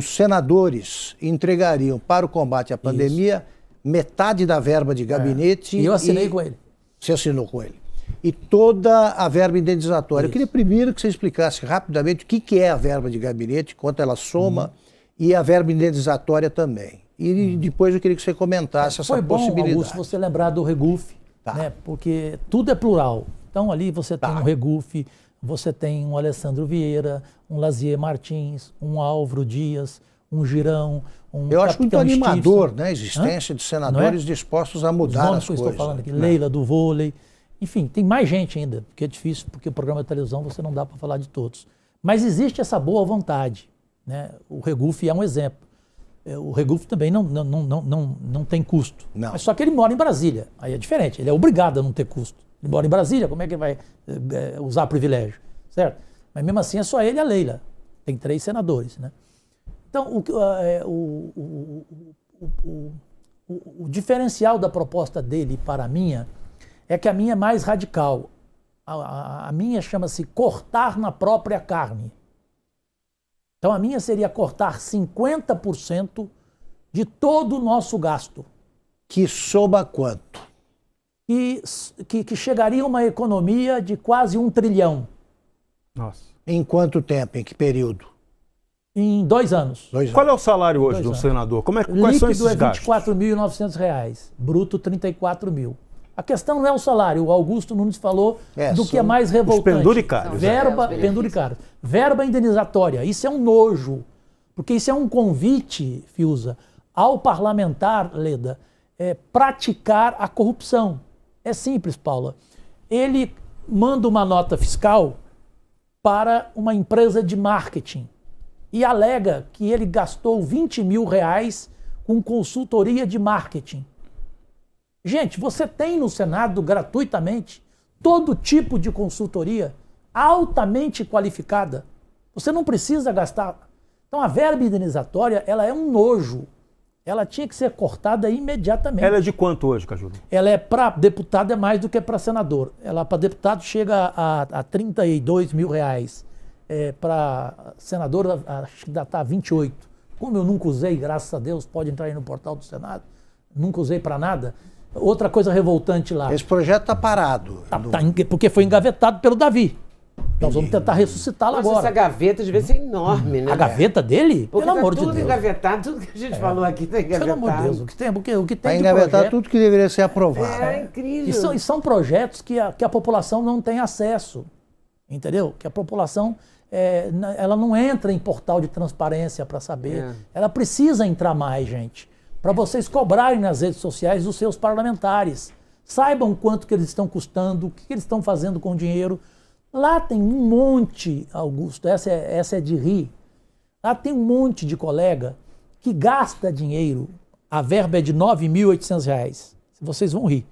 senadores entregariam para o combate à pandemia metade da verba de gabinete. E eu assinei com ele. Você assinou com ele. E toda a verba indenizatória. Eu queria primeiro que você explicasse rapidamente o que é a verba de gabinete, quanto ela soma, e a verba indenizatória também. E depois eu queria que você comentasse essa possibilidade. Foi bom, Augusto, você lembrar do Regufe, né? Porque tudo é plural. Então ali você tem um Regufe, você tem um Alessandro Vieira, um Lazier Martins, um Álvaro Dias, um Girão, um Eu acho muito Capitão animador, Stifson, né, a existência de senadores dispostos a mudar os nomes as que eu coisas. estou falando aqui, Leila do vôlei, enfim, tem mais gente ainda, porque é difícil, porque o programa de televisão você não dá para falar de todos. Mas existe essa boa vontade, né? O Regufe é um exemplo. O Regufe também não tem custo. Não. Mas só que ele mora em Brasília, aí é diferente, ele é obrigado a não ter custo. Ele mora em Brasília, como é que ele vai usar privilégio, certo? Mas mesmo assim é só ele e a Leila, tem 3 senadores, né? Então, o diferencial da proposta dele para a minha é que a minha é mais radical. A minha chama-se cortar na própria carne. Então, a minha seria cortar 50% de todo o nosso gasto. Que soma quanto? Que chegaria a uma economia de quase 1 trilhão. Nossa. Em quanto tempo? Em que período? Em 2 anos. Qual é o salário hoje do senador? Quais são esses gastos? Líquido é R$ 24.900, bruto 34 mil. A questão não é o salário, o Augusto Nunes falou do que é mais revoltante. Os penduricários. Penduricários. Verba indenizatória, isso é um nojo, porque isso é um convite, Fiuza, ao parlamentar, Leda, praticar a corrupção. É simples, Paula. Ele manda uma nota fiscal para uma empresa de marketing e alega que ele gastou R$20 mil com consultoria de marketing. Gente, você tem no Senado gratuitamente todo tipo de consultoria altamente qualificada. Você não precisa gastar. Então a verba indenizatória, ela é um nojo. Ela tinha que ser cortada imediatamente. Ela é de quanto hoje, Cajuru? Ela é para deputado é mais do que para senador. Ela para deputado chega a R$32 mil. Para senador acho que está 28. Como eu nunca usei, graças a Deus, pode entrar aí no portal do Senado, nunca usei para nada. Outra coisa revoltante lá. Esse projeto está parado. Porque foi engavetado pelo Davi. Nós vamos tentar ressuscitá-lo agora. Essa gaveta devia ser enorme, né? A gaveta dele? Porque pelo amor de Deus. Tudo engavetado, tudo que a gente falou aqui está engavetado. Pelo amor de Deus, o que tem Está engavetado tudo que deveria ser aprovado. É incrível. E são projetos que a população não tem acesso, entendeu? Que a população ela não entra em portal de transparência para saber. Ela precisa entrar mais, gente, para vocês cobrarem nas redes sociais dos seus parlamentares. Saibam quanto que eles estão custando, o que eles estão fazendo com o dinheiro. Lá tem um monte, Augusto, essa é de rir. Lá tem um monte de colega que gasta dinheiro, a verba é de R$ 9.800. Vocês vão rir.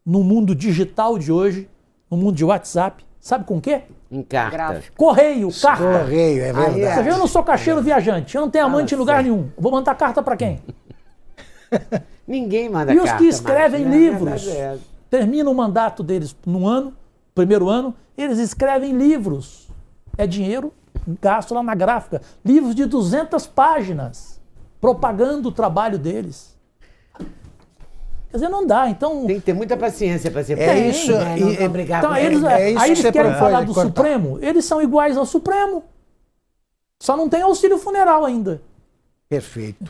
No mundo digital de hoje, no mundo de WhatsApp, sabe com o quê? Em carta. Correio, carta. Correio, é verdade. Você vê, eu não sou caixeiro viajante, eu não tenho amante em lugar nenhum. Vou mandar carta para quem? Ninguém manda carta. E os que escrevem livros, terminam o mandato deles no ano, primeiro ano, eles escrevem livros. É dinheiro gasto lá na gráfica. Livros de 200 páginas, propagando o trabalho deles. Quer dizer, não dá. Então, tem que ter muita paciência para ser isso. Né? Não brigar então, com eles. Aí eles querem falar do Supremo. Eles são iguais ao Supremo. Só não tem auxílio funeral ainda. Perfeito.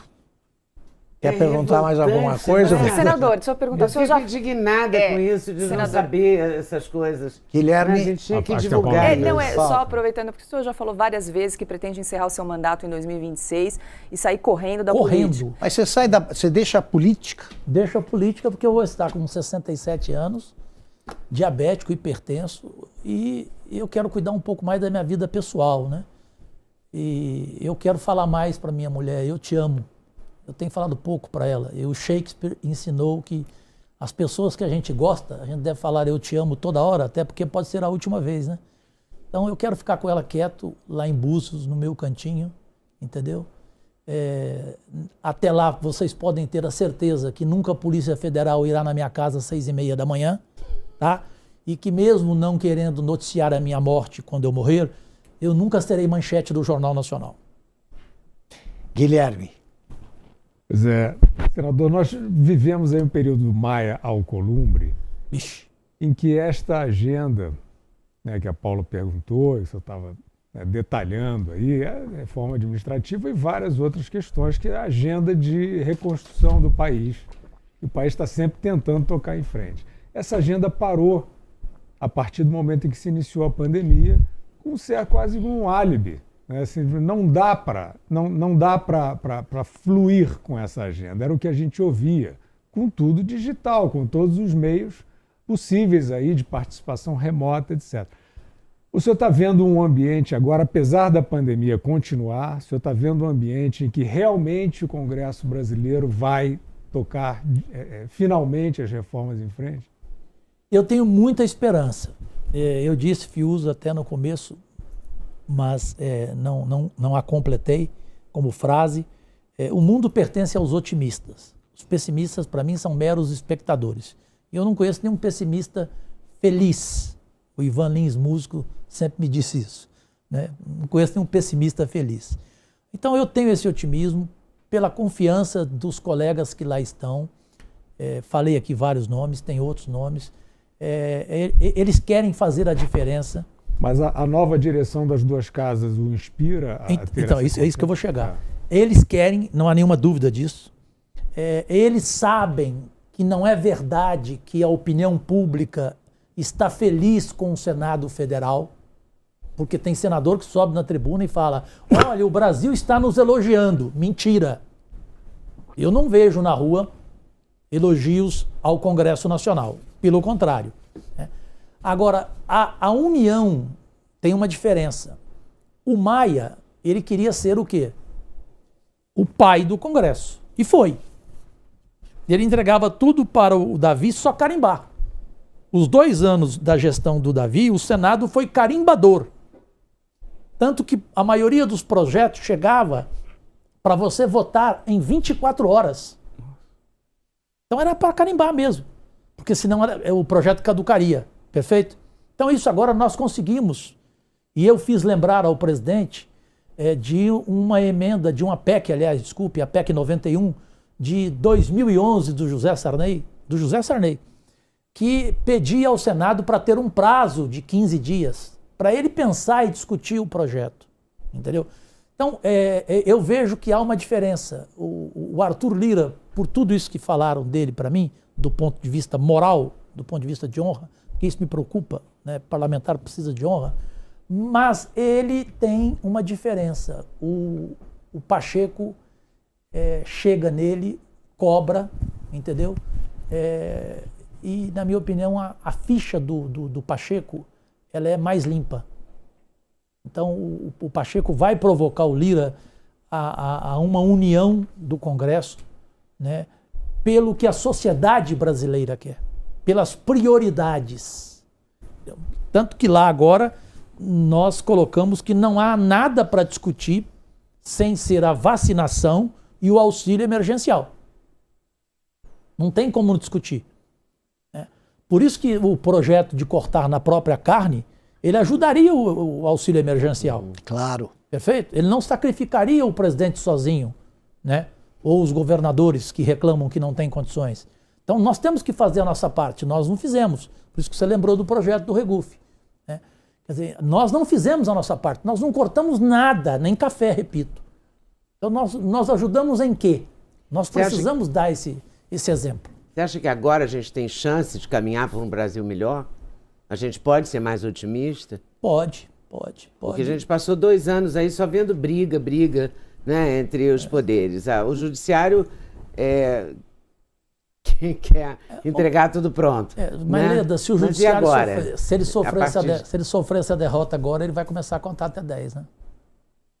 Quer perguntar mais alguma coisa? Senador, deixa eu perguntar. Eu fico indignada com isso, de não saber essas coisas. Guilherme, a gente tinha que divulgar. Só aproveitando, porque o senhor já falou várias vezes que pretende encerrar o seu mandato em 2026 e sair correndo da política. Mas você deixa a política? Deixa a política porque eu vou estar com 67 anos, diabético, hipertenso, e eu quero cuidar um pouco mais da minha vida pessoal, né? E eu quero falar mais para minha mulher, eu te amo. Eu tenho falado pouco para ela. O Shakespeare ensinou que as pessoas que a gente gosta, a gente deve falar eu te amo toda hora, até porque pode ser a última vez, né? Então eu quero ficar com ela quieto, lá em Búzios, no meu cantinho, entendeu? Até lá vocês podem ter a certeza que nunca a Polícia Federal irá na minha casa às 6h30 da manhã, tá? E que mesmo não querendo noticiar a minha morte quando eu morrer, eu nunca serei manchete do Jornal Nacional. Guilherme. Pois é, senador, nós vivemos aí um período do Maia Alcolumbre, em que esta agenda, né, que a Paula perguntou, isso eu estava detalhando aí, a reforma administrativa e várias outras questões, que é a agenda de reconstrução do país. E o país está sempre tentando tocar em frente. Essa agenda parou a partir do momento em que se iniciou a pandemia, com quase um álibi. Assim, não dá para fluir com essa agenda. Era o que a gente ouvia, com tudo digital, com todos os meios possíveis aí de participação remota, etc. O senhor está vendo um ambiente agora, apesar da pandemia continuar, o senhor está vendo um ambiente em que realmente o Congresso brasileiro vai tocar finalmente as reformas em frente? Eu tenho muita esperança. Eu disse, Fiuza, até no começo, mas não a completei como frase. O mundo pertence aos otimistas. Os pessimistas, para mim, são meros espectadores. E eu não conheço nenhum pessimista feliz. O Ivan Lins, músico, sempre me disse isso, né? Não conheço nenhum pessimista feliz. Então eu tenho esse otimismo pela confiança dos colegas que lá estão. Falei aqui vários nomes, tem outros nomes. Eles querem fazer a diferença. Mas a nova direção das duas casas o inspira a ter então, é isso que eu vou chegar. Eles querem, não há nenhuma dúvida disso. Eles sabem que não é verdade que a opinião pública está feliz com o Senado Federal, porque tem senador que sobe na tribuna e fala: olha, o Brasil está nos elogiando. Mentira. Eu não vejo na rua elogios ao Congresso Nacional. Pelo contrário. Agora, a União tem uma diferença. O Maia, ele queria ser o quê? O pai do Congresso. E foi. Ele entregava tudo para o Davi, só carimbar. Os 2 anos da gestão do Davi, o Senado foi carimbador. Tanto que a maioria dos projetos chegava para você votar em 24 horas. Então era para carimbar mesmo. Porque senão o projeto caducaria. Perfeito? Então isso agora nós conseguimos. E eu fiz lembrar ao presidente de uma emenda, de uma PEC, aliás, desculpe, a PEC 91, de 2011 do José Sarney, que pedia ao Senado para ter um prazo de 15 dias, para ele pensar e discutir o projeto. Entendeu? Então, eu vejo que há uma diferença. O Arthur Lira, por tudo isso que falaram dele para mim, do ponto de vista moral, do ponto de vista de honra, que isso me preocupa, né? Parlamentar precisa de honra, mas ele tem uma diferença. O Pacheco chega nele, cobra, entendeu? E, na minha opinião, a ficha do Pacheco ela é mais limpa. Então, o Pacheco vai provocar o Lira a uma união do Congresso, né? Pelo que a sociedade brasileira quer, pelas prioridades. Tanto que lá agora nós colocamos que não há nada para discutir sem ser a vacinação e o auxílio emergencial. Não tem como não discutir. Por isso que o projeto de cortar na própria carne, ele ajudaria o auxílio emergencial. Claro. Perfeito? Ele não sacrificaria o presidente sozinho, né? Ou os governadores que reclamam que não têm condições. Então nós temos que fazer a nossa parte, nós não fizemos. Por isso que você lembrou do projeto do Regufe, né? Quer dizer, nós não fizemos a nossa parte, nós não cortamos nada, nem café, repito. Então nós ajudamos em quê? Nós precisamos dar esse exemplo. Você acha que agora a gente tem chance de caminhar para um Brasil melhor? A gente pode ser mais otimista? Pode. Porque a gente passou 2 anos aí só vendo briga, né, entre os poderes. O judiciário quer entregar tudo pronto. Mas, né? Leda, se o judiciário se ele sofrer essa derrota agora, ele vai começar a contar até 10, né?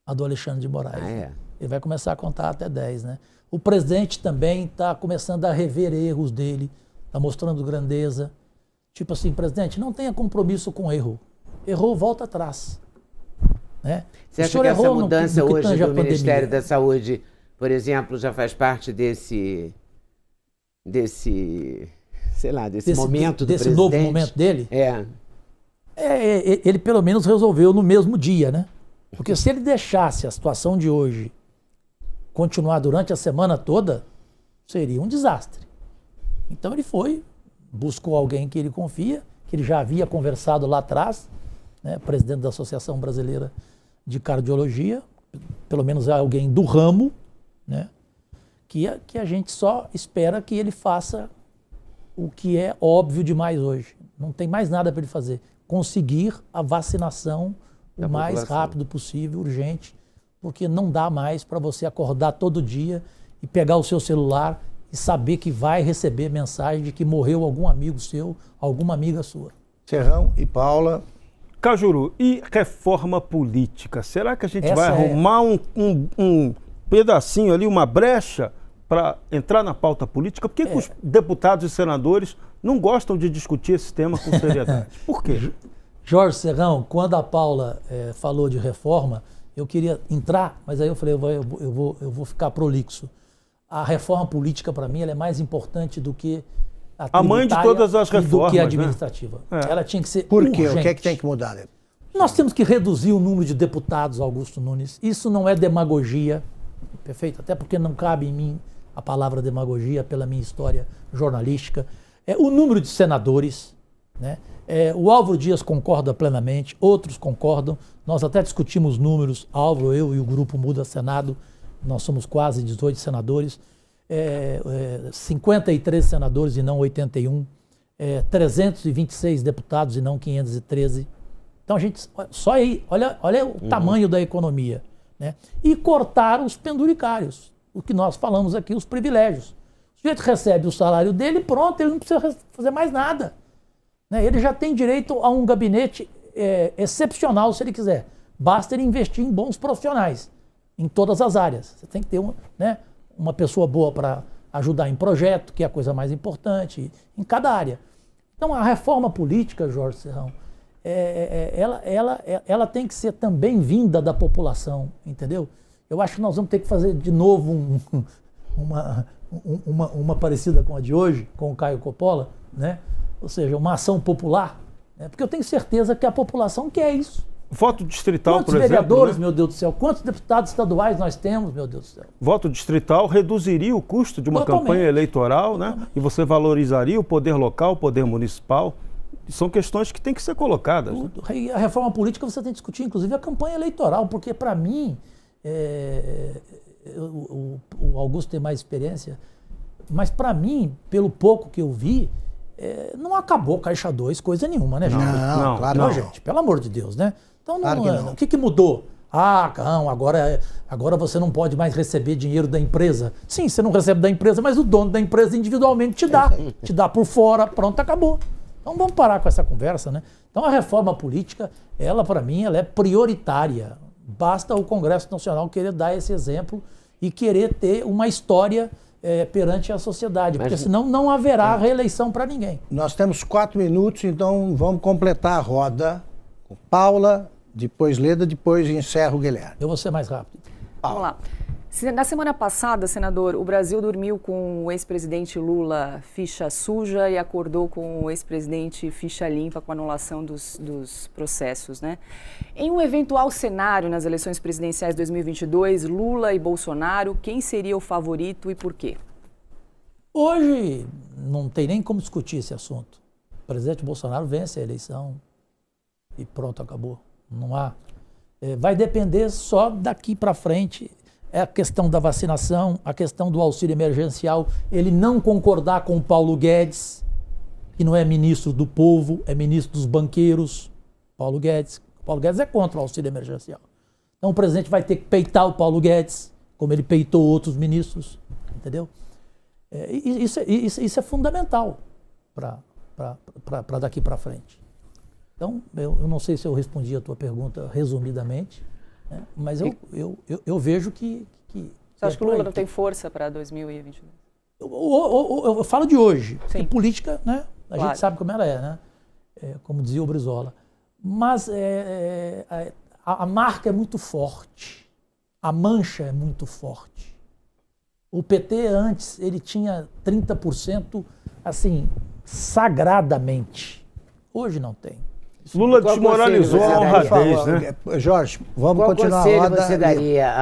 A do Alexandre de Moraes. Ele vai começar a contar até 10, né? O presidente também está começando a rever erros dele, está mostrando grandeza. Tipo assim, presidente, não tenha compromisso com erro. Errou, volta atrás. Né? Você acha que essa mudança hoje do Ministério da Saúde, por exemplo, já faz parte desse momento do presidente? Desse novo momento dele? Ele pelo menos resolveu no mesmo dia, né? Porque se ele deixasse a situação de hoje continuar durante a semana toda, seria um desastre. Então ele buscou alguém que ele confia, que ele já havia conversado lá atrás, né, presidente da Associação Brasileira de Cardiologia, pelo menos é alguém do ramo, né, que a gente só espera que ele faça o que é óbvio demais hoje. Não tem mais nada para ele fazer. Conseguir a vacinação o mais rápido possível, urgente, porque não dá mais para você acordar todo dia e pegar o seu celular e saber que vai receber mensagem de que morreu algum amigo seu, alguma amiga sua. Serrão e Paula. Cajuru, e reforma política? Será que a gente vai arrumar um pedacinho ali, uma brecha para entrar na pauta política? Por que os deputados e senadores não gostam de discutir esse tema com seriedade? Por quê? Jorge Serrão, quando a Paula falou de reforma, eu queria entrar, mas aí eu falei, eu vou ficar prolixo. A reforma política, para mim, ela é mais importante do que a mãe de todas as reformas, do que a administrativa. Né? Ela tinha que ser Por quê? urgente. O que é que tem que mudar? Nós temos que reduzir o número de deputados, Augusto Nunes. Isso não é demagogia, perfeito? Até porque não cabe em mim a palavra demagogia pela minha história jornalística. O número de senadores, né? O Álvaro Dias concorda plenamente, outros concordam. Nós até discutimos números, Álvaro, eu e o grupo Muda Senado, nós somos quase 18 senadores, 53 senadores e não 81, 326 deputados e não 513. Então a gente, só aí, olha o tamanho da economia, né? E cortar os penduricários, o que nós falamos aqui, os privilégios. O sujeito recebe o salário dele, pronto, ele não precisa fazer mais nada. Né? Ele já tem direito a um gabinete excepcional, se ele quiser. Basta ele investir em bons profissionais, em todas as áreas. Você tem que ter uma pessoa boa para ajudar em projeto, que é a coisa mais importante, em cada área. Então a reforma política, Jorge Serrão, ela tem que ser também vinda da população, entendeu? Eu acho que nós vamos ter que fazer de novo uma parecida com a de hoje, com o Caio Coppola, né? Ou seja, uma ação popular, né? Porque eu tenho certeza que a população quer isso. Voto distrital, quantos por exemplo... Quantos vereadores, né? Meu Deus do céu? Quantos deputados estaduais nós temos, meu Deus do céu? Voto distrital reduziria o custo de uma campanha eleitoral, né? E você valorizaria o poder local, o poder municipal. São questões que têm que ser colocadas. Né? A reforma política você tem que discutir, inclusive, a campanha eleitoral, porque, para mim, o Augusto tem mais experiência, mas, para mim, pelo pouco que eu vi, não acabou Caixa 2, coisa nenhuma, né, gente? Não, claro não. Gente, pelo amor de Deus, né? Então, claro que não. O que mudou? Não, agora você não pode mais receber dinheiro da empresa. Sim, você não recebe da empresa, mas o dono da empresa individualmente te dá. Te dá por fora, pronto, acabou. Então vamos parar com essa conversa, né? Então a reforma política, ela para mim, ela é prioritária. Basta o Congresso Nacional querer dar esse exemplo e querer ter uma história perante a sociedade, porque senão não haverá reeleição para ninguém. Nós temos 4 minutos, então vamos completar a roda com Paula, depois Leda, depois encerra o Guilherme. Eu vou ser mais rápido. Vamos lá. Na semana passada, senador, o Brasil dormiu com o ex-presidente Lula ficha suja e acordou com o ex-presidente ficha limpa com a anulação dos processos, né? Em um eventual cenário nas eleições presidenciais de 2022, Lula e Bolsonaro, quem seria o favorito e por quê? Hoje não tem nem como discutir esse assunto. O presidente Bolsonaro vence a eleição e pronto, acabou. Não há. Vai depender só daqui para frente. É a questão da vacinação, a questão do auxílio emergencial, ele não concordar com o Paulo Guedes, que não é ministro do povo, é ministro dos banqueiros. Paulo Guedes é contra o auxílio emergencial. Então o presidente vai ter que peitar o Paulo Guedes, como ele peitou outros ministros, entendeu? Isso é fundamental para daqui para frente. Então, eu não sei se eu respondi a tua pergunta resumidamente, né? Mas eu vejo que você acha que o Lula não tem força para 2022? Eu falo de hoje, porque política, né? A Claro. gente sabe como ela é, né? Como dizia o Brizola. Mas a marca é muito forte, a mancha é muito forte. O PT antes, ele tinha 30%, assim, sagradamente. Hoje não tem. Lula desmoralizou a honradez, né? Jorge, vamos continuar a roda. Qual roda. conselho você daria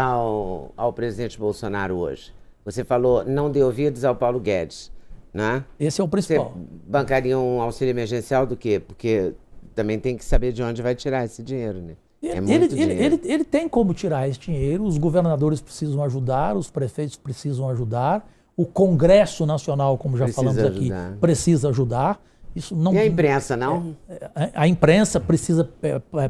ao presidente Bolsonaro hoje? Você falou, não dê ouvidos ao Paulo Guedes, né? Esse é o principal. Você bancaria um auxílio emergencial do quê? Porque também tem que saber de onde vai tirar esse dinheiro, né? Ele tem como tirar esse dinheiro, os governadores precisam ajudar, os prefeitos precisam ajudar, o Congresso Nacional, como já falamos aqui, precisa ajudar. Isso não, e a imprensa, não? A imprensa precisa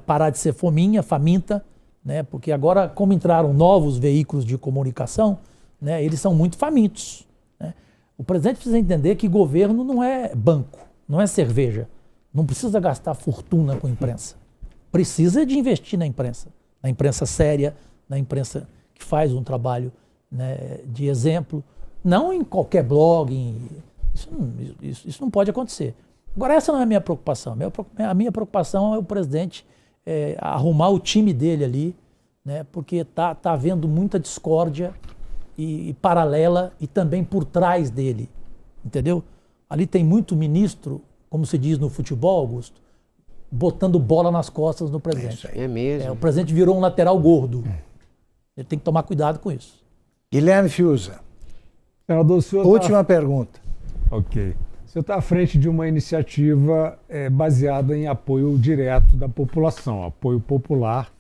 parar de ser faminta, né? Porque agora, como entraram novos veículos de comunicação, né, eles são muito famintos, né? O presidente precisa entender que governo não é banco, não é cerveja. Não precisa gastar fortuna com imprensa. Precisa de investir na imprensa séria, na imprensa que faz um trabalho, né, de exemplo. Não em qualquer blog, isso não pode acontecer. Agora, essa não é a minha preocupação. A minha preocupação é o presidente arrumar o time dele ali, né, porque tá havendo muita discórdia e paralela e também por trás dele, entendeu? Ali tem muito ministro, como se diz no futebol, Augusto, botando bola nas costas do presidente. É mesmo. O presidente virou um lateral gordo. Ele tem que tomar cuidado com isso. Guilherme Fiuza. Senador, última pergunta. Ok. O senhor está à frente de uma iniciativa baseada em apoio direto da população, apoio popular,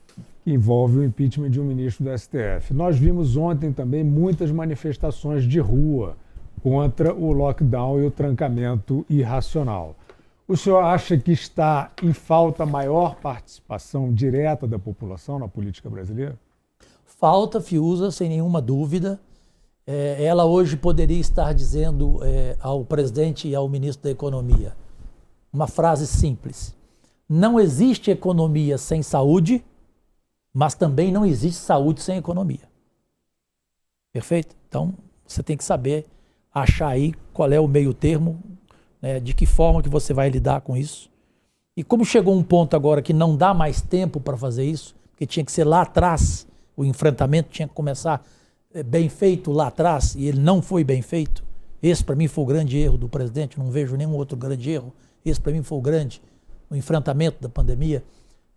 que envolve o impeachment de um ministro do STF. Nós vimos ontem também muitas manifestações de rua contra o lockdown e o trancamento irracional. O senhor acha que está em falta maior participação direta da população na política brasileira? Falta, Fiuza, sem nenhuma dúvida. Ela hoje poderia estar dizendo ao presidente e ao ministro da Economia uma frase simples: não existe economia sem saúde, mas também não existe saúde sem economia. Perfeito? Então, você tem que saber achar aí qual é o meio termo, de que forma que você vai lidar com isso. E como chegou um ponto agora que não dá mais tempo para fazer isso, porque tinha que ser lá atrás, o enfrentamento tinha que começar bem feito lá atrás, e ele não foi bem feito. Esse para mim foi o grande erro do presidente, não vejo nenhum outro grande erro. Esse para mim foi o enfrentamento da pandemia.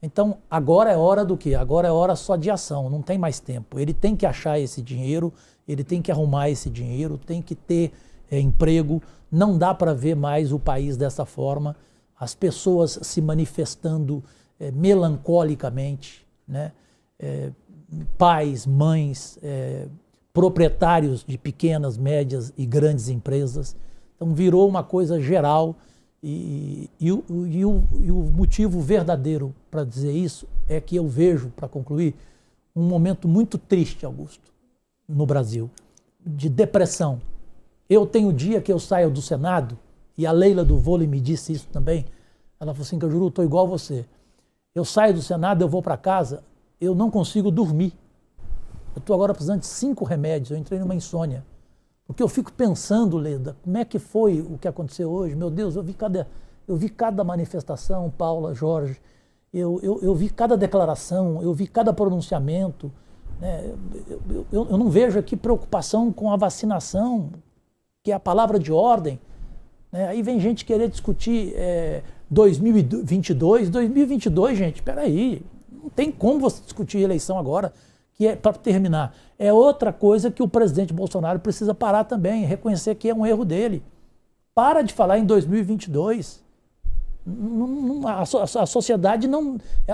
Então agora é hora do quê? Agora é hora só de ação, não tem mais tempo. Ele tem que achar esse dinheiro, ele tem que arrumar esse dinheiro, tem que ter emprego. Não dá para ver mais o país dessa forma, as pessoas se manifestando melancolicamente, né? Pais, mães, proprietários de pequenas, médias e grandes empresas. Então virou uma coisa geral e o motivo verdadeiro para dizer isso é que eu vejo, para concluir, um momento muito triste, Augusto, no Brasil, de depressão. Eu tenho dia que eu saio do Senado, e a Leila do vôlei me disse isso também. Ela falou assim: Cajuru, eu estou igual a você. Eu saio do Senado, eu vou para casa, eu não consigo dormir. Eu estou agora precisando de 5 remédios, eu entrei numa insônia. Porque eu fico pensando, Leda, como é que foi o que aconteceu hoje? Meu Deus, eu vi cada manifestação, Paula, Jorge, eu vi cada declaração, eu vi cada pronunciamento, né? Eu não vejo aqui preocupação com a vacinação, que é a palavra de ordem, né? Aí vem gente querer discutir 2022, gente, espera aí, não tem como você discutir eleição agora, que é, para terminar, é outra coisa que o presidente Bolsonaro precisa parar também, reconhecer que é um erro dele. Para de falar em 2022. A sociedade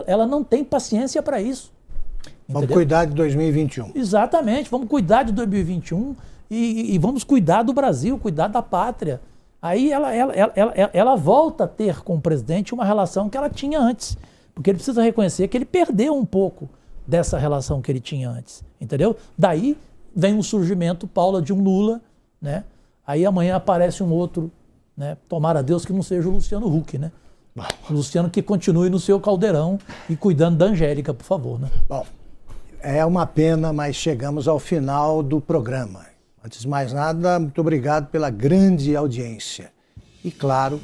ela não tem paciência para isso. Entendeu? Vamos cuidar de 2021. Exatamente, vamos cuidar de 2021 e vamos cuidar do Brasil, cuidar da pátria. Aí ela volta a ter com o presidente uma relação que ela tinha antes. Porque ele precisa reconhecer que ele perdeu um pouco dessa relação que ele tinha antes. Entendeu? Daí vem um surgimento, Paula, de um Lula, né? Aí amanhã aparece um outro, né? Tomara a Deus que não seja o Luciano Huck, né? O Luciano que continue no seu caldeirão e cuidando da Angélica, por favor, né? Bom, é uma pena, mas chegamos ao final do programa. Antes de mais nada, muito obrigado pela grande audiência. E, claro,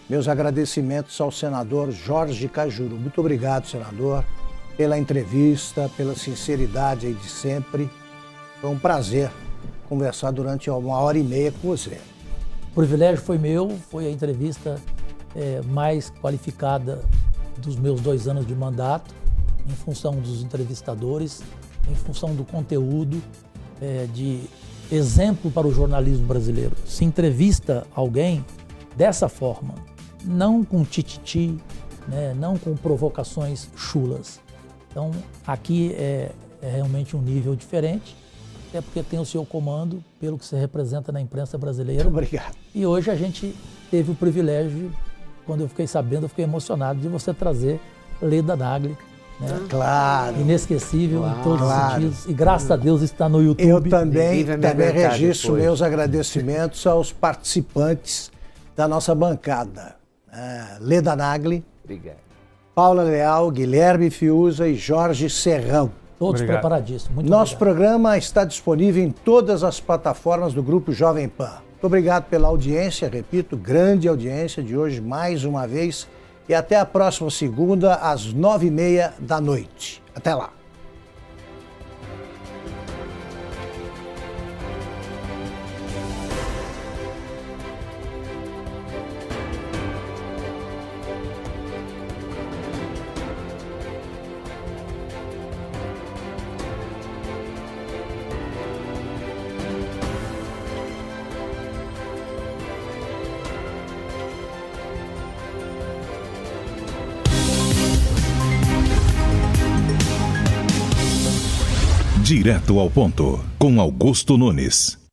meus agradecimentos ao senador Jorge Cajuru. Muito obrigado, senador, pela entrevista, pela sinceridade aí de sempre. Foi um prazer conversar durante 1h30 com você. O privilégio foi meu, foi a entrevista mais qualificada dos meus 2 anos de mandato, em função dos entrevistadores, em função do conteúdo, de exemplo para o jornalismo brasileiro. Se entrevista alguém dessa forma, não com tititi, né, não com provocações chulas. Então, aqui é realmente um nível diferente, até porque tem o seu comando, pelo que você representa na imprensa brasileira. Muito obrigado. E hoje a gente teve o privilégio, quando eu fiquei sabendo, eu fiquei emocionado de você trazer Leda Nagli, né? Claro. Inesquecível em todos os sentidos. E graças a Deus está no YouTube. Eu também registro meus agradecimentos aos participantes da nossa bancada. Leda Nagli, obrigado. Paula Leal, Guilherme Fiuza e Jorge Serrão. Todos preparadíssimos. Muito Nosso obrigado. programa está disponível em todas as plataformas do Grupo Jovem Pan. Muito obrigado pela audiência, repito, grande audiência de hoje mais uma vez. E até a próxima segunda, às 21h30. Até lá. Direto ao ponto, com Augusto Nunes.